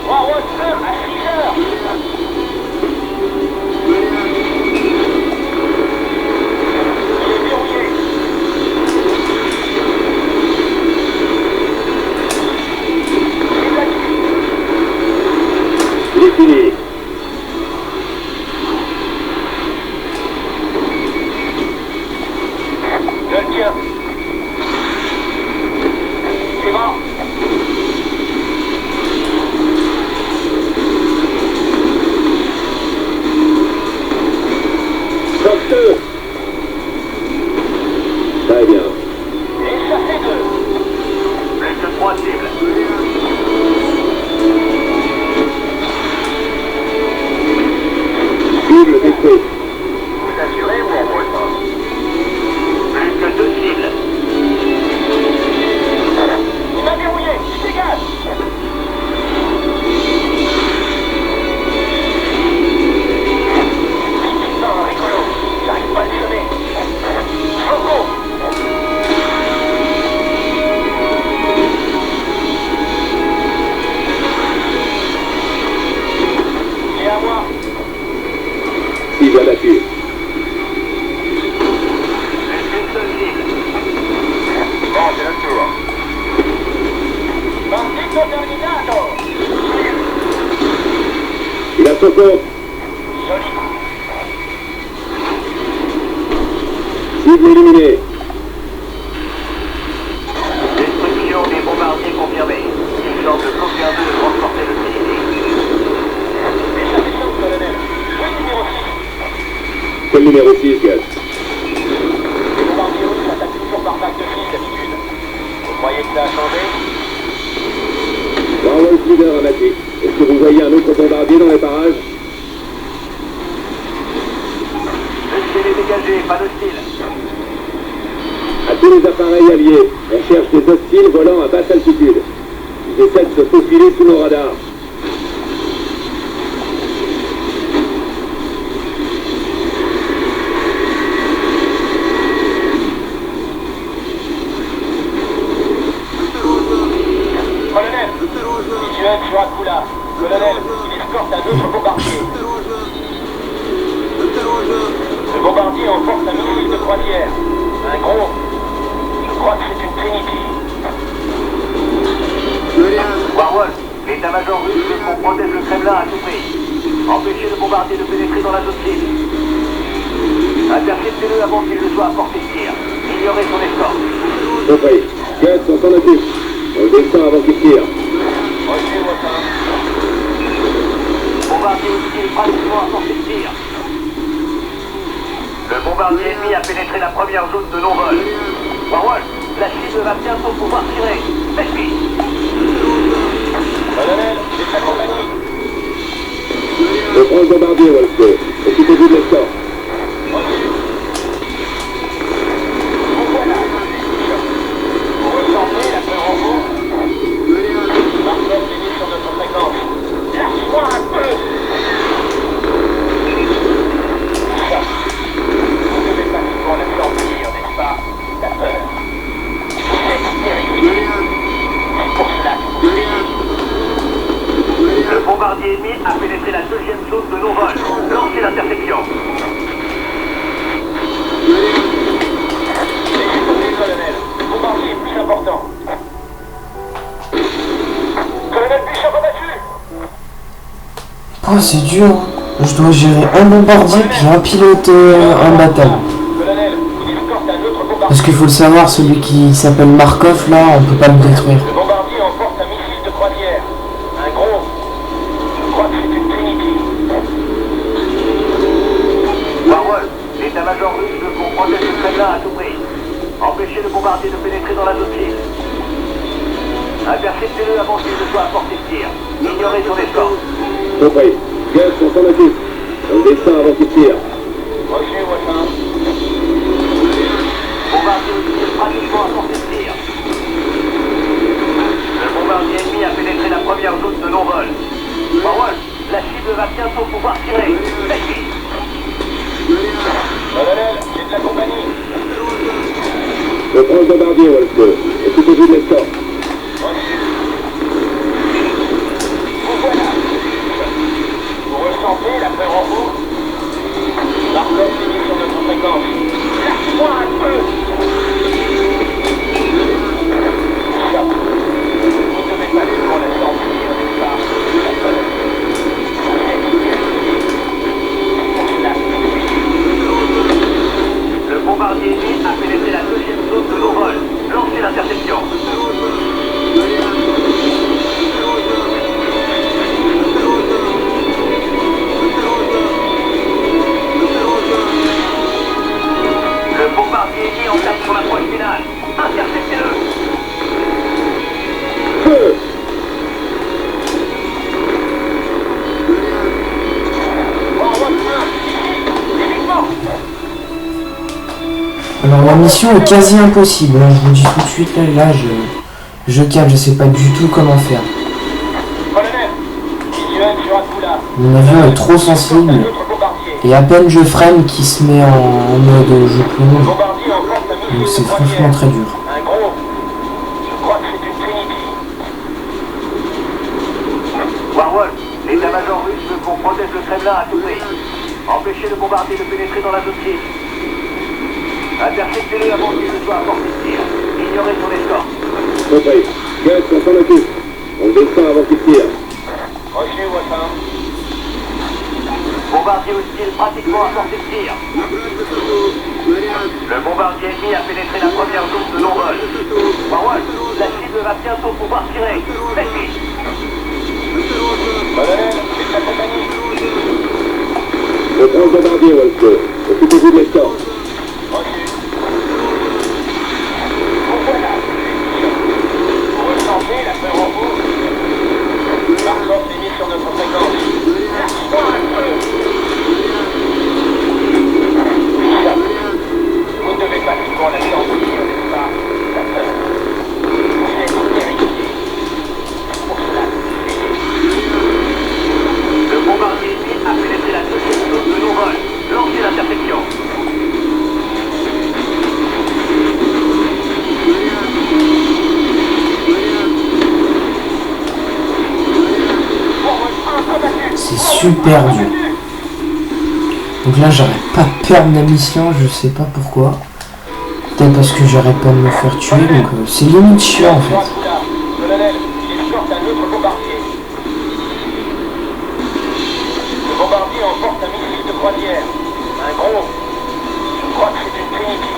Warhol 2 à 6 heures. Il est verrouillé. Il est fini. Je le tiens. C'est bon. compte. Cible éliminée. Destruction des bombardiers confirmée. Il semble qu'aucun d'eux ne transportait le Trinity. Déjà descend, colonel. Oui, numéro 6. Quel numéro 6, Gus? Les bombardiers russes attaquent toujours par vague de fils d'habitude. Vous croyez que ça a changé? Warwolf leader à Matic. Est-ce que vous voyez un autre bombardier dans les parages? Le ciel est dégagé, pas d'hostile. À tous les appareils alliés, on cherche des hostiles volant à basse altitude. Ils essaient de se faufiler sous nos radars. Colonel, Visuel sur Akula. Colonel, il escorte un autre bombardier. Le bombardier emporte un missile de croisière. Un gros. Je crois que c'est une Trinity. Warwolf, l'état-major russe veut qu'on protège le Kremlin à tout prix. Empêchez le bombardier de pénétrer dans la zone cible. Interceptez-le avant qu'il ne soit à portée de tir. Ignorez son escorte. Compris. Gus, on s'en occupe. On le descend avant qu'il tire. Reçu, Watson. Bombardier hostile pratiquement à portée de tir. Le bombardier ennemi a pénétré la première zone de non-vol. Warwolf, la cible va bientôt pouvoir tirer. Faites vite. Colonel, j'ai sa compagnie. Je prends le bombardier, Wolfsburg. Occupez-vous de l'escorte. Reçu. Vous voilà. Vous ressentez la peur en vous? Marcel finit sur notre fréquence. Lâche-moi un peu. Ça. Vous devez pratiquement la sentir, n'est-ce pas? La peur. Vous êtes terrifié. C'est pour cela que vous fuyez. Le bombardier ennemi a pénétré la deuxième zone de non-vol. Lancez l'interception. Laissez tomber, colonel. Le bombardier est plus important. Colonel Bishop abattu. Oh, c'est dur. Hein. Je dois gérer un bombardier puis un pilote en bataille. Colonel, il escorte un autre bombardier. Parce qu'il faut le savoir, celui qui s'appelle Markov, là, on peut pas le détruire. Le bombardier emporte un missile de croisière. Un gros. Je crois que c'est une Trinity. Warwolf, l'état-major russe veut qu'on protège le Kremlin à tout prix. Empêchez le bombardier de pénétrer dans la zone cible. Interceptez-le avant qu'il ne soit à portée de tir. Ignorez son escorte. Compris. Gus, on s'en occupe. On le descend avant qu'il tire. Reçu, Watson. Bombardier hostile pratiquement à portée de tir. Le bombardier ennemi a pénétré la première zone de non-vol. Warwolf, la cible va bientôt pouvoir tirer. Faites vite. Colonel, j'ai de la compagnie. Je prends le bombardier, Wolfsburg. Occupez-vous de l'escorte. Reçu. Vous voilà. Vous ressentez la peur en vous? Markov finit sur notre fréquence. Lâche-moi un peu. Ça. Vous devez pratiquement la sentir, n'est-ce pas? La peur. Vous êtes terrifié. C'est pour cela que vous fuyez. Le bombardier ennemi a pénétré la deuxième zone de non-vol. Lancez l'interception. Le bombardier ennemi entame son approche finale. Interceptez-le. Feu! Alors la mission est quasi impossible, hein, je vous dis tout de suite, là je capte, je sais pas du tout comment faire. Colonel, Visuel sur Akula. Mon avion est trop sensible, Un autre bombardier. et à peine je freine qu'il se met en mode je Le plonge, bombardier emporte un donc missile c'est de franchement croisière. très dur. Un gros. Je crois que c'est une Trinity. Warwolf, l'état-major russe veut qu'on protège le Kremlin à tout prix. Empêchez le bombardier de pénétrer dans la zone cible. Interceptez-le avant qu'il ne soit à portée de tir. Ignorez son escorte. Compris. Gus, on s'en occupe. On le descend avant qu'il tire. Reçu, Watson. Bombardier hostile pratiquement à portée de tir. Le bombardier ennemi a pénétré la première zone de non-vol. Warwolf, la cible va bientôt pouvoir tirer. Faites vite. Colonel, c'est sa compagnie. Je prends le bombardier, Wolfsburg. Occupez-vous de l'escorte. Reçu. Vous voilà. Vous ressentez la peur en vous? Marcoff est mis sur notre fréquence. Lâche-moi un peu. Vous ne devez pas toujours la sentir, n'est-ce pas? La peur. Vous êtes terrifié. Pour cela, Le bombardier ennemi a pénétré la deuxième zone de non-vol. Lancez l'interception. C'est super dur. Donc là, j'arrête pas de perdre la mission, je sais pas pourquoi. Peut-être parce que j'arrête pas de me faire tuer, donc c'est limite chiant en fait. Colonel, il escorte un autre bombardier. Le bombardier emporte un missile de croisière. Un gros. Je crois que c'est une Trinity.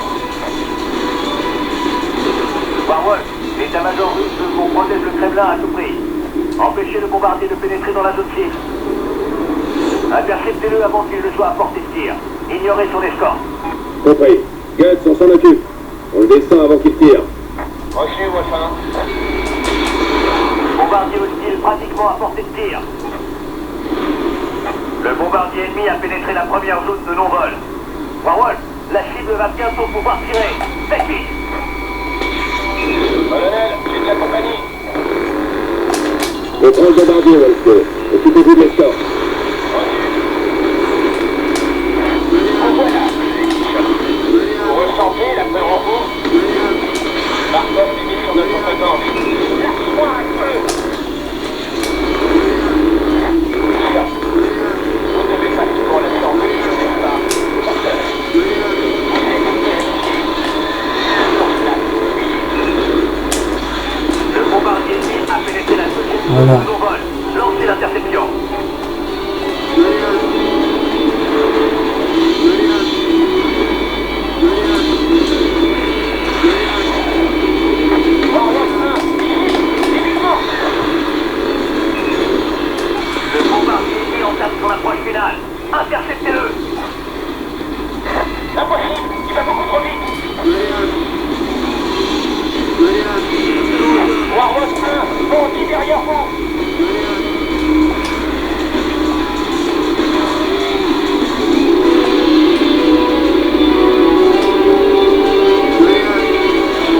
Warwolf, l'état-major russe veut qu'on protège le Kremlin à tout prix. Empêchez le bombardier de pénétrer dans la zone cible. Interceptez-le avant qu'il ne soit à portée de tir. Ignorez son escorte. Compris. Guts, on s'en occupe. On le descend avant qu'il tire. Reçu, Wolfin. Bombardier hostile pratiquement à portée de tir. Le bombardier ennemi a pénétré la première zone de non-vol. Warwolf, la cible va bientôt pouvoir tirer. Faites vite. Colonel, c'est de la compagnie. Je prends le bombardier, Wolfsburg. Occupez-vous de l'escorte. Vous voilà. Vous ressentez la peur en vous? Marcoff est mis sur notre fréquence. Lâche-moi un peu. Vous ne devez pas toujours la sentir, n'est-ce pas? Vous êtes terrifié. Pour cela, Le bombardier ennemi a pénétré la deuxième zone Voilà. de non-vol. Lancez l'interception. Le bombardier ennemi entame son approche finale. Interceptez-le. impossible, il va beaucoup trop vite. Warwolf 1, bondi derrière vous.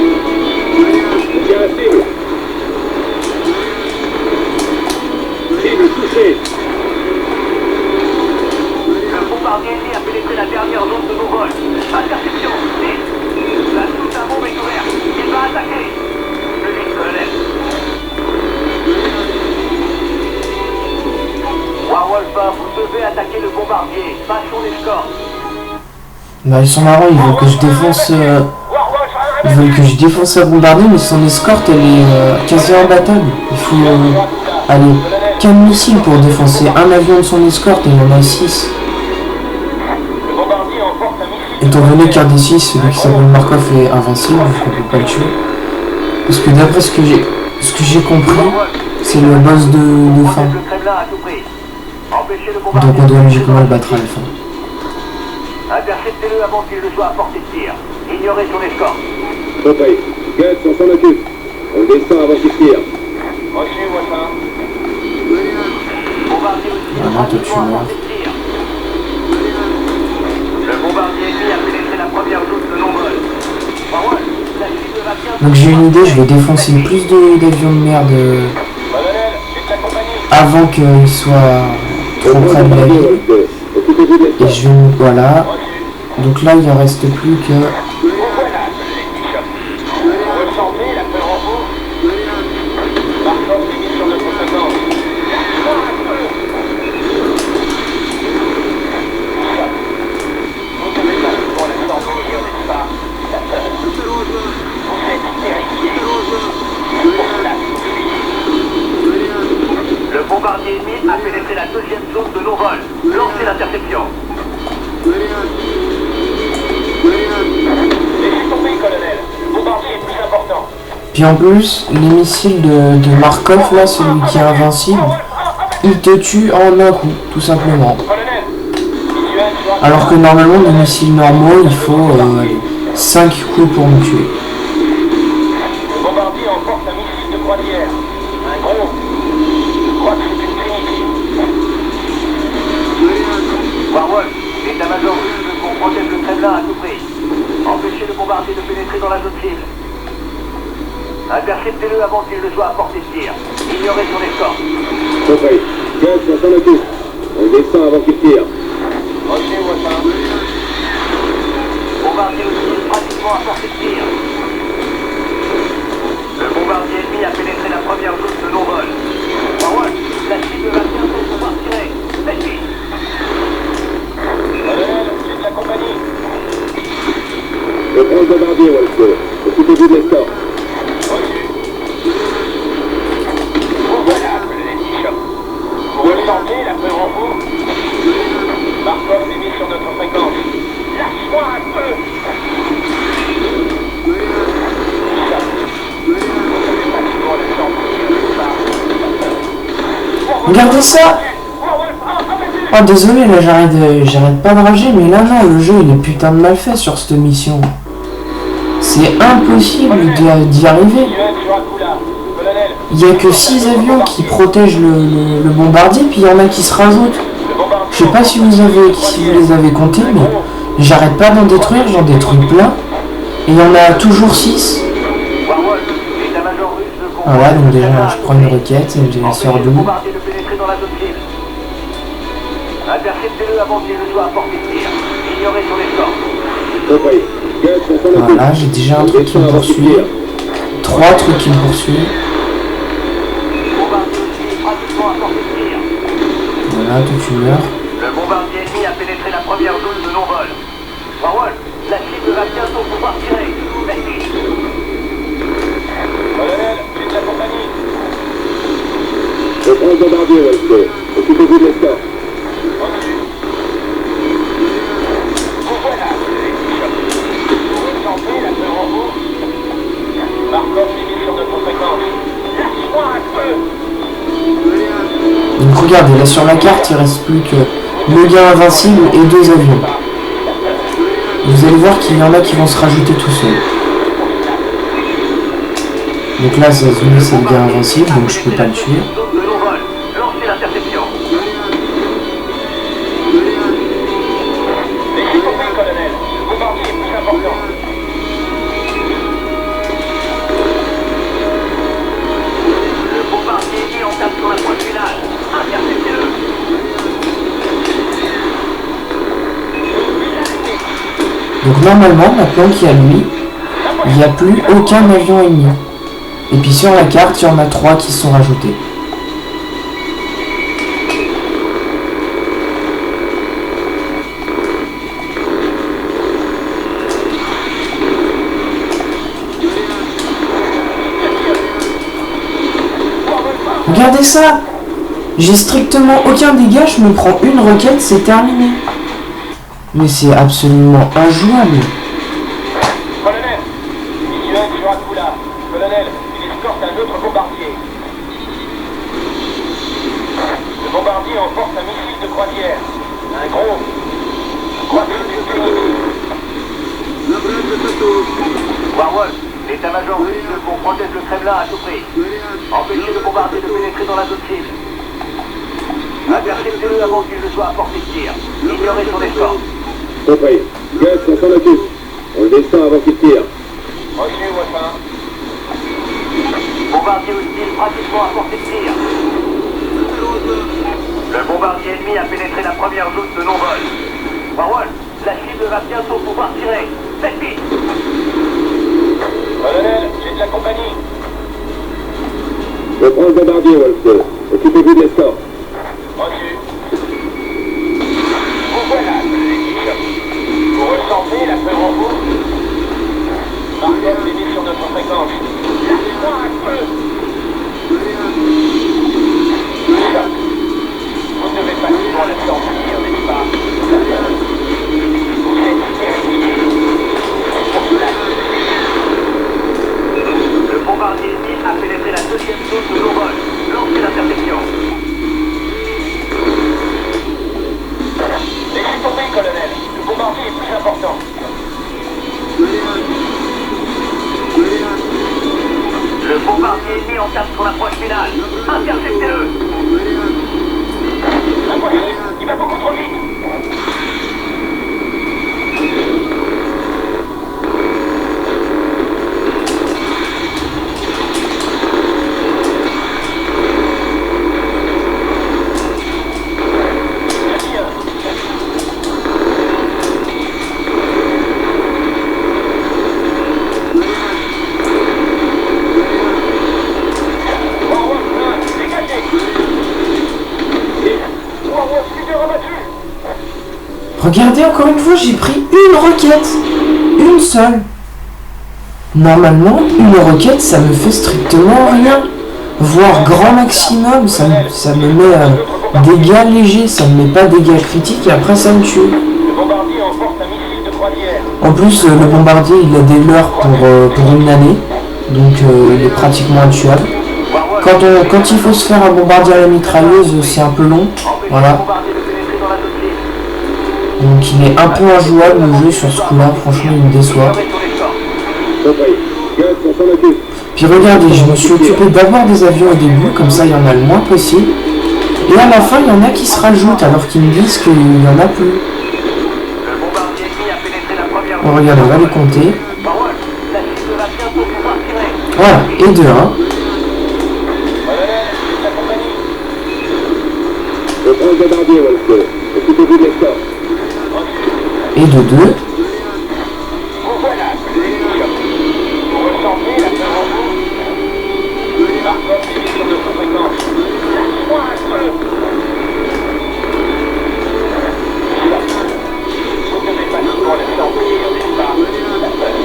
On tient la cible. Cible touchée. Le bombardier ennemi a pénétré la dernière zone de non-vol. Interception. Vite. La soute à bombe est ouverte. Il va attaquer. Le vite, colonel. Warwolf 1, vous devez attaquer le bombardier, pas son escorte. Bah ils sont marrants, ils veulent que je défonce ils veulent que je défonce la bombardier, mais son escorte elle est quasi imbattable. Il faut aller 4 missiles pour défoncer un avion de son escorte et il y en a 6. Le bombardier emporte un missile. Étant donné qu'un des 6, celui qui s'appelle Markov est invincible, donc on peut pas le tuer. Parce que d'après ce que j'ai compris, c'est le boss de fin. Le Kremlin à tout prix. Empêchez le Donc bombardier. on doit logiquement le battre à la fin. Interceptez-le avant qu'il ne soit à portée de tir. Ignorez son escorte. Compris. Guts, on s'en occupe. On le descend avant qu'il tire. Reçu, Wolfin. Bombardier hostile Voilà, toi, tu pratiquement à meurs. portée de tir. Le bombardier ennemi a pénétré la première zone de non-vol. Warwolf, la cible va bien. Donc j'ai une idée, je vais défoncer le plus d'avions de merde Colonel, c'est de la compagnie. avant qu'ils soient Je trop prends près le de la bombardier, ville. Wolfsburg. Occupez-vous de Et l'escorte. je vais... Voilà. Reçu. Donc là il en reste plus que... Vous voilà, l'ennemi choc. Vous ressentez la peur en vous? Marcoff est mis sur notre fréquence. Lâche-moi un peu. Vous devez pas toujours la sentir, n'est-ce pas? La peur. Vous êtes terrifié. Pour cela, Le bombardier bombardier ennemi a pénétré la deuxième zone de non-vol. Lancez l'interception. Laissez tomber, colonel. Le bombardier est plus important. Puis en plus, les missiles de Markov, là, celui qui est invincible, il te tue en un coup, tout simplement. Colonel, visuel sur Alors que normalement, les missiles normaux, il faut 5 coups pour me tuer. Le bombardier emporte un missile de croisière. Un gros. Je crois que c'est une Trinity. Warwolf, l'état-major russe veut qu'on protège le Kremlin à tout prix. Empêchez le bombardier de pénétrer dans la zone cible. Interceptez-le avant qu'il ne soit à portée de tir. Ignorez son escorte. Compris. Gus, on s'en occupe. On le descend avant qu'il tire. Reçu, Watson. Bombardier hostile pratiquement à portée de tir. Le bombardier ennemi a pénétré la première zone de non-vol. Warwolf, la cible va bientôt pouvoir tirer. Faites vite. Colonel, j'ai de la compagnie. Je prends le bombardier, Wolfsburg. Occupez-vous de l'escorte. Reçu. Bon voilà, colonel Bishop. Vous ressentez la peur en vous? Markov est mis sur notre fréquence. Lâche-moi un peu. Bishop. Vous savez pas qui doit la chambre. Regardez ça! Oh désolé, là j'arrête pas de rager, mais là non, le jeu il est putain de mal fait sur cette mission. C'est impossible d'y arriver. Visuel sur Akula. Colonel. Il y a que 6 avions qui protègent le bombardier, puis il y en a qui se rajoutent. Le bombardier Je sais pas si vous les avez comptés, mais j'arrête pas d'en détruire, j'en détruis plein. Et il y en a toujours 6. Warwolf, l'état-major russe veut qu'on Voilà, donc protège le déjà Kremlin à je tout prends une prix. roquette, et je Empêchez sors le d'où? bombardier de pénétrer dans la zone cible. Interceptez-le avant qu'il ne soit à portée de tir. Ignorez son escorte. Compris. Gus, on s'en occupe. Voilà, j'ai déjà un On truc qui descend me avant qu'il poursuit. tire. 3 trucs qui me poursuivent. Bombardier hostile pratiquement à portée de tir. Voilà, toi tu meurs. Le bombardier ennemi a pénétré la première zone de non-vol. Warwolf, la cible va bientôt pouvoir tirer. Faites vite. Colonel, j'ai de la compagnie. Je prends le bombardier, Wolfsburg. Occupez-vous de l'escorte. Reçu. Vous voilà, colonel Bishop. Vous ressentez la peur en vous? Markov est mis sur notre fréquence. Lâche-moi un peu. Donc regardez, là sur la carte il reste plus que le gars invincible et 2 avions. Vous allez voir qu'il y en a qui vont se rajouter tout seuls. Donc là c'est le gars invincible, donc je peux pas le tuer. Zone de non-vol. Lancez l'interception. Laissez tomber, colonel. Le bombardier est plus important. Le bombardier ennemi entame son approche finale. Interceptez-le. Donc normalement, maintenant qu'il y a lui, il n'y a plus aucun avion ennemi. Et puis sur la carte, il y en a 3 qui se sont rajoutés. Regardez ça! J'ai strictement aucun dégât, je me prends une roquette, c'est terminé. Mais c'est absolument injouable. Colonel, visuel sur Akula. Colonel, il escorte un autre bombardier. Le bombardier emporte un missile de croisière. Un gros. Je crois que c'est une Trinity. Warwolf, l'état-major russe veut qu'on protège le Kremlin à tout prix. Empêchez le bombardier de pénétrer dans la zone cible. Interceptez-le avant qu'il ne soit à portée de tir. Ignorez son escorte. Compris. Gus, on s'en occupe. On le descend avant qu'il tire. Reçu, Watson. Bombardier hostile pratiquement à portée de tir. Le bombardier ennemi a pénétré la première zone de non-vol. Warwolf, la cible va bientôt pouvoir tirer. Faites vite. Colonel, j'ai de la compagnie. Je prends le bombardier, Wolfsburg. Occupez-vous de l'escorte. Reçu. Vous voilà, colonel Bishop. Vous ressentez la peur en vous? Markov est mis sur notre fréquence. Lâche-moi un peu. Bishop. deuxième zone de non-vol. Lancez l'interception. Laissez tomber, colonel. Le bombardier est plus important. Le bombardier ennemi entame son approche finale. Interceptez-le. Impossible. Il va beaucoup trop vite. Regardez, encore une fois, j'ai pris une roquette. Une seule. Normalement, une roquette, ça me fait strictement rien. Voire grand maximum, ça me met dégâts légers, ça me met pas dégâts critiques et après ça me tue. Le bombardier emporte un missile de croisière. En plus, le bombardier, il a des leurres pour une année. Donc il est pratiquement intuable. Quand il faut se faire un bombardier à la mitrailleuse, c'est un peu long. Voilà. Donc il est un peu injouable le jeu sur ce coup-là, franchement il me déçoit. Puis regardez, je me suis occupé d'avoir des avions au début, comme ça il y en a le moins possible. Et à la fin il y en a qui se rajoutent alors qu'ils me disent qu'il n'y en a plus. Bon regardez, on va les compter. Voilà, et de 1. Je prends le bombardier, Wolfo. Occupez-vous de l'escorte. Et de 2. Vous voilà, vous ressentez la peur en vous. Marcotte les missiles de sous-fréquence. Lâche-moi un peu. Vous ne devez pas toujours le sentir, n'est-ce pas? La peur.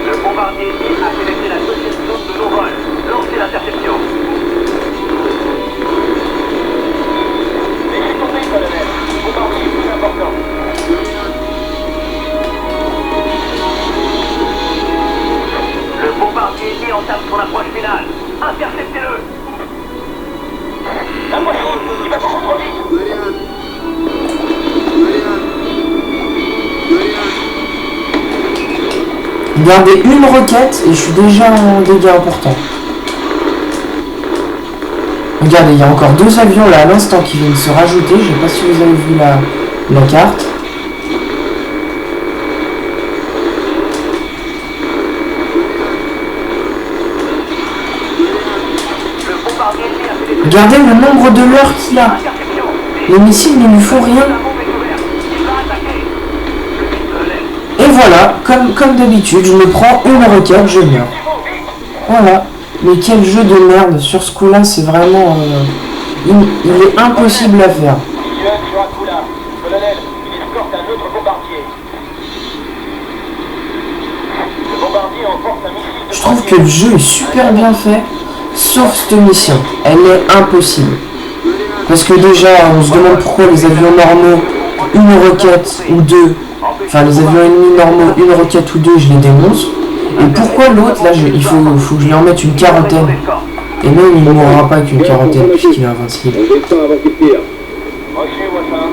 Le bombardier ennemi a pénétré la deuxième zone de non-vol. Lancez l'interception. Laissez tomber, colonel. Le bombardier est plus important. Le bombardier ennemi entame son approche finale. Interceptez-le. Impossible. Il va beaucoup trop vite. Gardez une roquette et je suis déjà en dégâts importants. Regardez, il y a encore 2 avions là à l'instant qui viennent se rajouter. Je sais pas si vous avez vu la carte. Regardez le nombre de leurres qu'il a. Les missiles ne lui font rien. Et voilà, comme d'habitude, je me prends une roquette, je meurs. Voilà. Mais quel jeu de merde, sur ce coup-là, c'est vraiment... il est impossible à faire. Mission sur Akula. Colonel, il escorte un autre bombardier. Le bombardier emporte un missile de Je trouve que le jeu est super bien fait, sauf cette mission. Elle est impossible. Parce que déjà, on se demande pourquoi les avions normaux, une roquette ou 2, enfin les avions ennemis normaux, une roquette ou 2, je les démonce. Et pourquoi l'autre, là, il faut que je lui en mette une quarantaine. Et même, il ne mourra pas qu'une quarantaine, puisqu'il est invincible. On descend avant qu'il tire. Reçu, Wassin.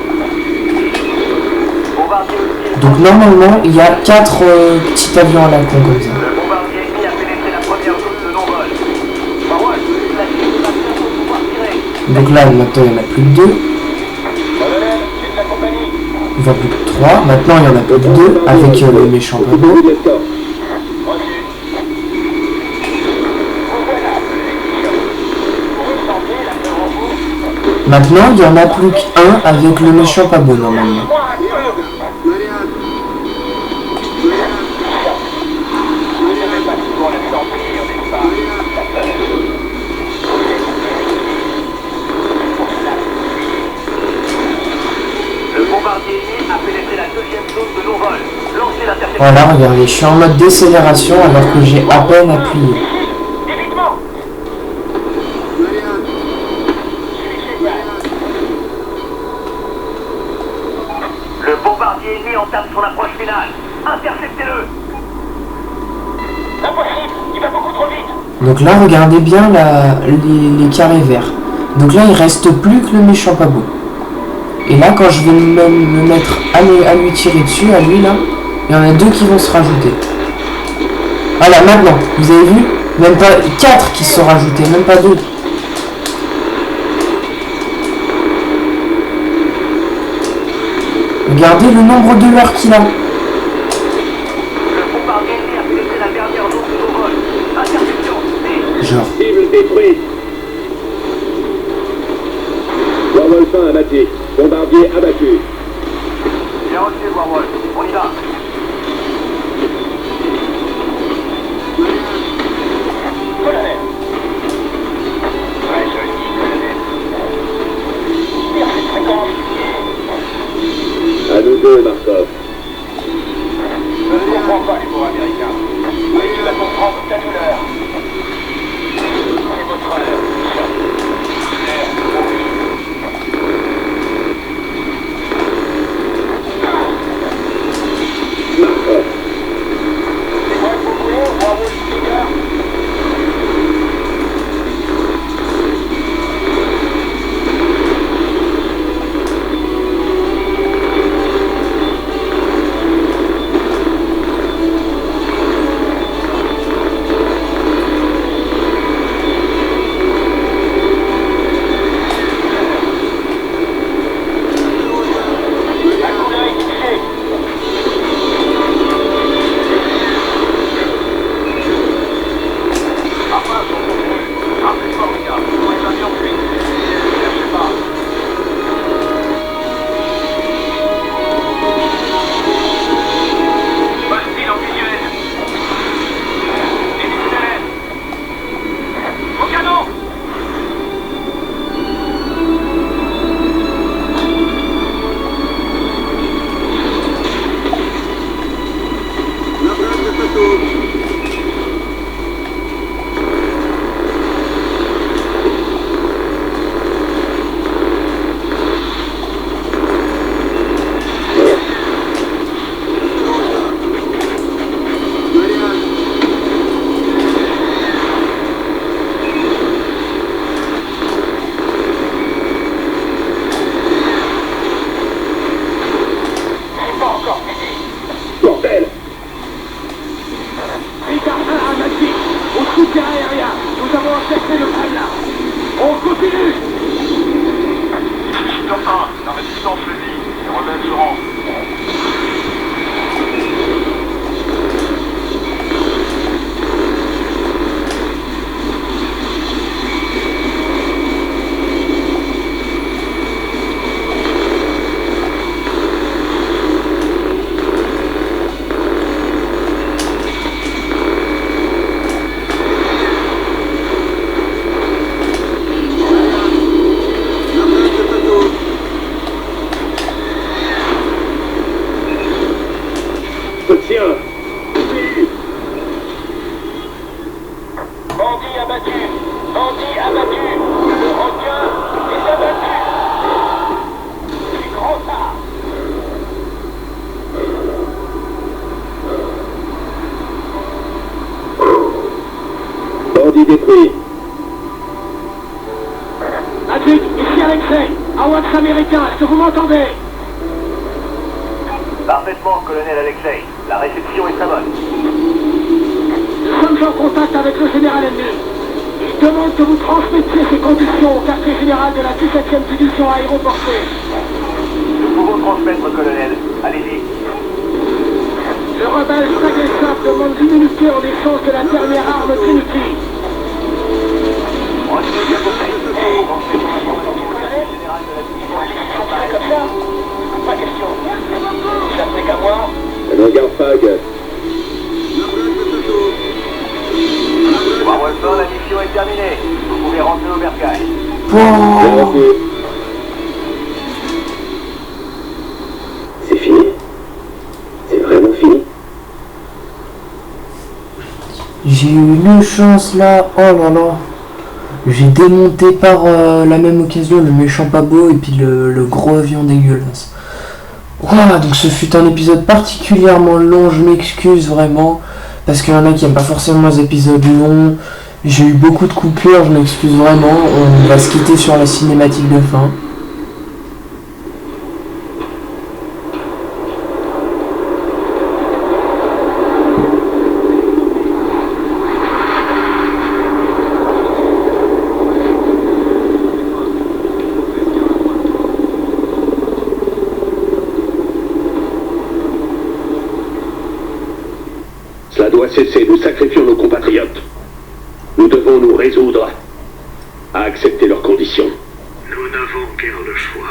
Donc normalement, il y a 4 petits avions à la con comme ça. Le bombardier ennemi a pénétré la première zone de non-vol. Marwan, la cible va bientôt pouvoir tirer. Donc là, maintenant, il n'y en a plus que 2. Colonel, j'ai de la compagnie. Il va plus que 3. Maintenant, il y en a plus que 2 avec le méchant Occupez-vous robot. de l'escorte. Reçu. Vous voilà, mission. Vous ressentez la peur en vous. Maintenant, il n'y en a plus qu'un avec le méchant pas beau normalement. Lâche-moi un peu. Vous ne devez pas toujours le sentir, n'est-ce pas? La peur. Le bombardier ennemi a pénétré la deuxième zone de non-vol. Lancez l'interception. Voilà, regardez, je suis en mode décélération alors que j'ai à peine appuyé. Évitement. Le bombardier ennemi entame son approche finale. Interceptez-le. Impossible, il va beaucoup trop vite. Donc là, regardez bien les carrés verts. Donc là, il reste plus que le méchant Pabo. Et là, quand je vais me mettre à lui tirer dessus, à lui là, il y en a 2 qui vont se rajouter. Voilà, maintenant, vous avez vu? Même pas 4 qui se sont rajoutés, même pas 2. Regardez le nombre de leurres qu'il a. Le bombardier ennemi a pénétré la dernière zone de nos vols. Interception. Genre. Cible détruite. Warwolf 1 abattu. Bombardier abattu. Bien reçu, Warwolf. On y va. Colonel. Très joli, colonel. Tire cette fréquence. À nous deux, Markov. Je ne comprends pas les mots américains. Mais tu vas comprendre ta douleur. C'est votre heure. Markov. C'est moi que vous voulez, Warwolf Leader. Bordel. Ricard 1 à Maxi, au soutien aérien. Nous avons encerclé le Kremlin. On continue. Comme ça, la résistance le dit. Les rebelles se rendent. Soutien. Bandit abattu. Bandit abattu. Le requin est abattu. C'est grand ça. Bandit détruit. Magic, ici Alexei. Awax américain, est-ce que vous m'entendez? Parfaitement, colonel Alexei. La réception est très bonne. Nous sommes en contact avec le général ennemi. Il demande que vous transmettiez ces conditions au quartier général de la 17e division aéroportée. Nous pouvons transmettre, colonel. Allez-y. Le rebelle Stagesov demande l'immunité en échange de la dernière arme Trinity. Retenez bien vos faits. Comme ça? Pas question. Ça fait qu'à moi. Un hangar Fag. Warwolf 1, la mission est terminée. Vous pouvez rentrer au bercail. Bien reçu. C'est fini? C'est vraiment fini? J'ai eu une chance là, oh là là. J'ai démonté par la même occasion le méchant Pabo et puis le gros avion dégueulasse. Voilà, donc ce fut un épisode particulièrement long, je m'excuse vraiment, parce qu'il y en a qui n'aiment pas forcément les épisodes longs. J'ai eu beaucoup de coupures, je m'excuse vraiment. On va se quitter sur la cinématique de fin. Cela doit cesser, nous sacrifions nos compatriotes. Nous devons nous résoudre à accepter leurs conditions. Nous n'avons guère le choix.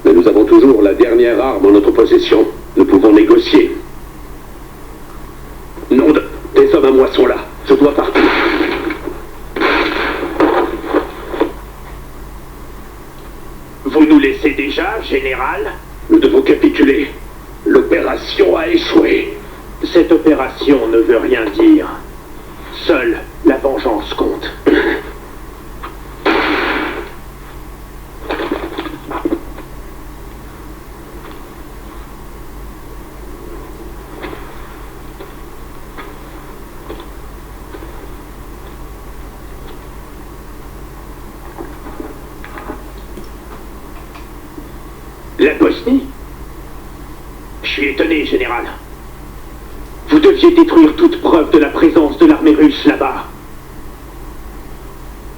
Mais nous avons toujours la dernière arme en notre possession. Nous pouvons négocier. Non, des hommes à moi sont là. Je dois partir. Vous nous laissez déjà, général? Nous devons capituler. L'opération a échoué. Cette opération ne veut rien dire. Seule la vengeance compte. La Bosnie? Je suis étonné, général. Vous deviez détruire toute preuve de la présence de l'armée russe là-bas.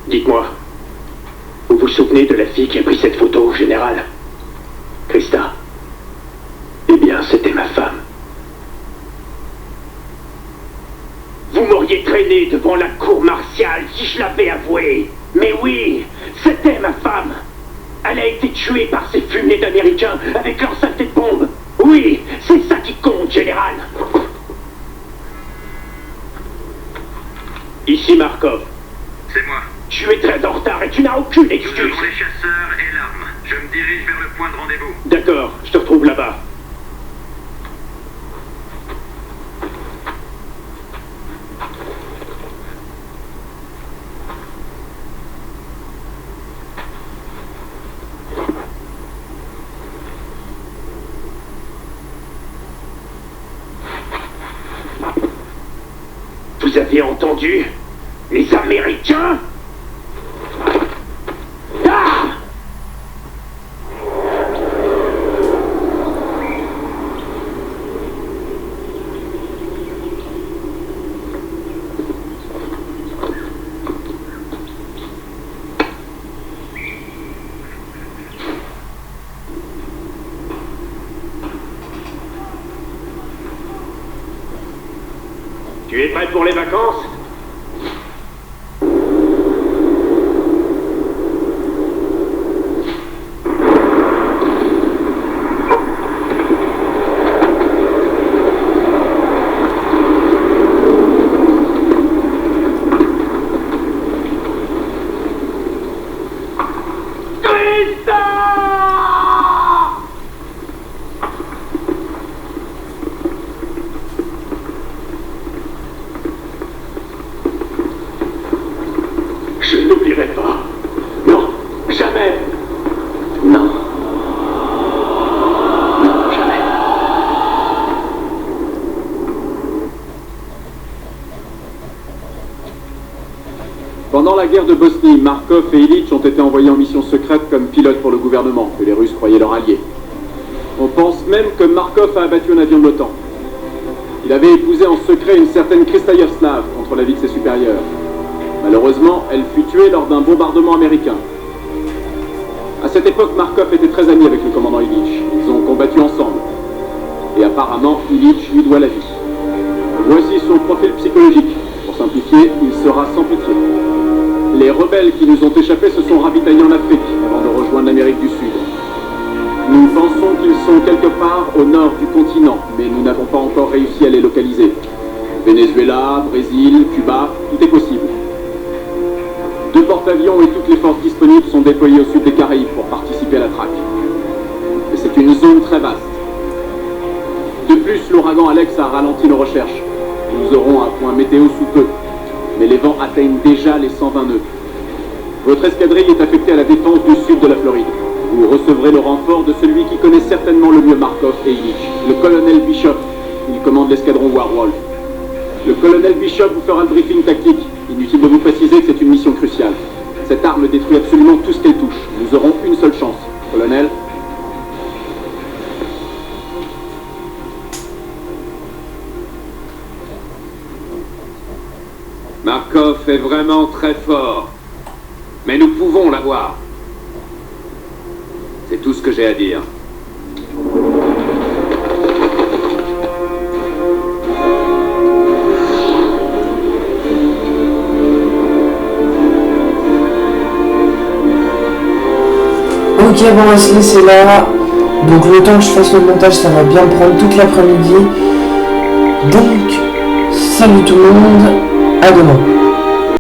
Dites-moi, vous vous souvenez de la fille qui a pris cette photo, général? Krista. Eh bien, c'était ma femme. Vous m'auriez traîné devant la cour martiale si je l'avais avoué. Mais oui, c'était ma femme. Elle a été tuée par ces fumées d'Américains avec leur saleté de bombe. Oui, c'est ça qui compte, général. Ici Markov. C'est moi. Tu es très en retard et tu n'as aucune Nous excuse. avons les chasseurs et l'arme. Je me dirige vers le point de rendez-vous. D'accord, je te retrouve là-bas. Vous avez entendu? Les Américains? Ah! Tu es prêt pour les vacances? Je n'oublierai pas. Non, jamais. Non. Non, jamais. Pendant la guerre de Bosnie, Markov et Ilitch ont été envoyés en mission secrète comme pilotes pour le gouvernement, que les Russes croyaient leur allié. On pense même que Markov a abattu un avion de l'OTAN. Il avait épousé en secret une certaine Krista Yaroslav contre l'avis de ses supérieurs. Malheureusement, elle fut tuée lors d'un bombardement américain. À cette époque, Markov était très ami avec le commandant Ilitch. Ils ont combattu ensemble. Et apparemment, Ilitch lui doit la vie. Voici son profil psychologique. Pour simplifier, il sera sans pitié. Les rebelles qui nous ont échappés se sont ravitaillés en Afrique avant de rejoindre l'Amérique du Sud. Nous pensons qu'ils sont quelque part au nord du continent, mais nous n'avons pas encore réussi à les localiser. Venezuela, Brésil, Cuba, tout est possible. 2 porte-avions et toutes les forces disponibles sont déployées au sud des Caraïbes pour participer à la traque. Et c'est une zone très vaste. De plus, l'ouragan Alex a ralenti nos recherches. Nous aurons un point météo sous peu, mais les vents atteignent déjà les 120 nœuds. Votre escadrille est affectée à la défense du sud de la Floride. Vous recevrez le renfort de celui qui connaît certainement le mieux Markov et Illich, le colonel Bishop. Il commande l'escadron Warwolf. Le colonel Bishop vous fera le briefing tactique. Inutile de vous préciser que c'est une mission cruciale. Cette arme détruit absolument tout ce qu'elle touche. Nous aurons une seule chance. Colonel? Markov est vraiment très fort. Mais nous pouvons l'avoir. C'est tout ce que j'ai à dire. Ok, bon, on va se laisser là. Donc le temps que je fasse le montage, ça va bien prendre toute l'après-midi. Donc, salut tout le monde, à demain.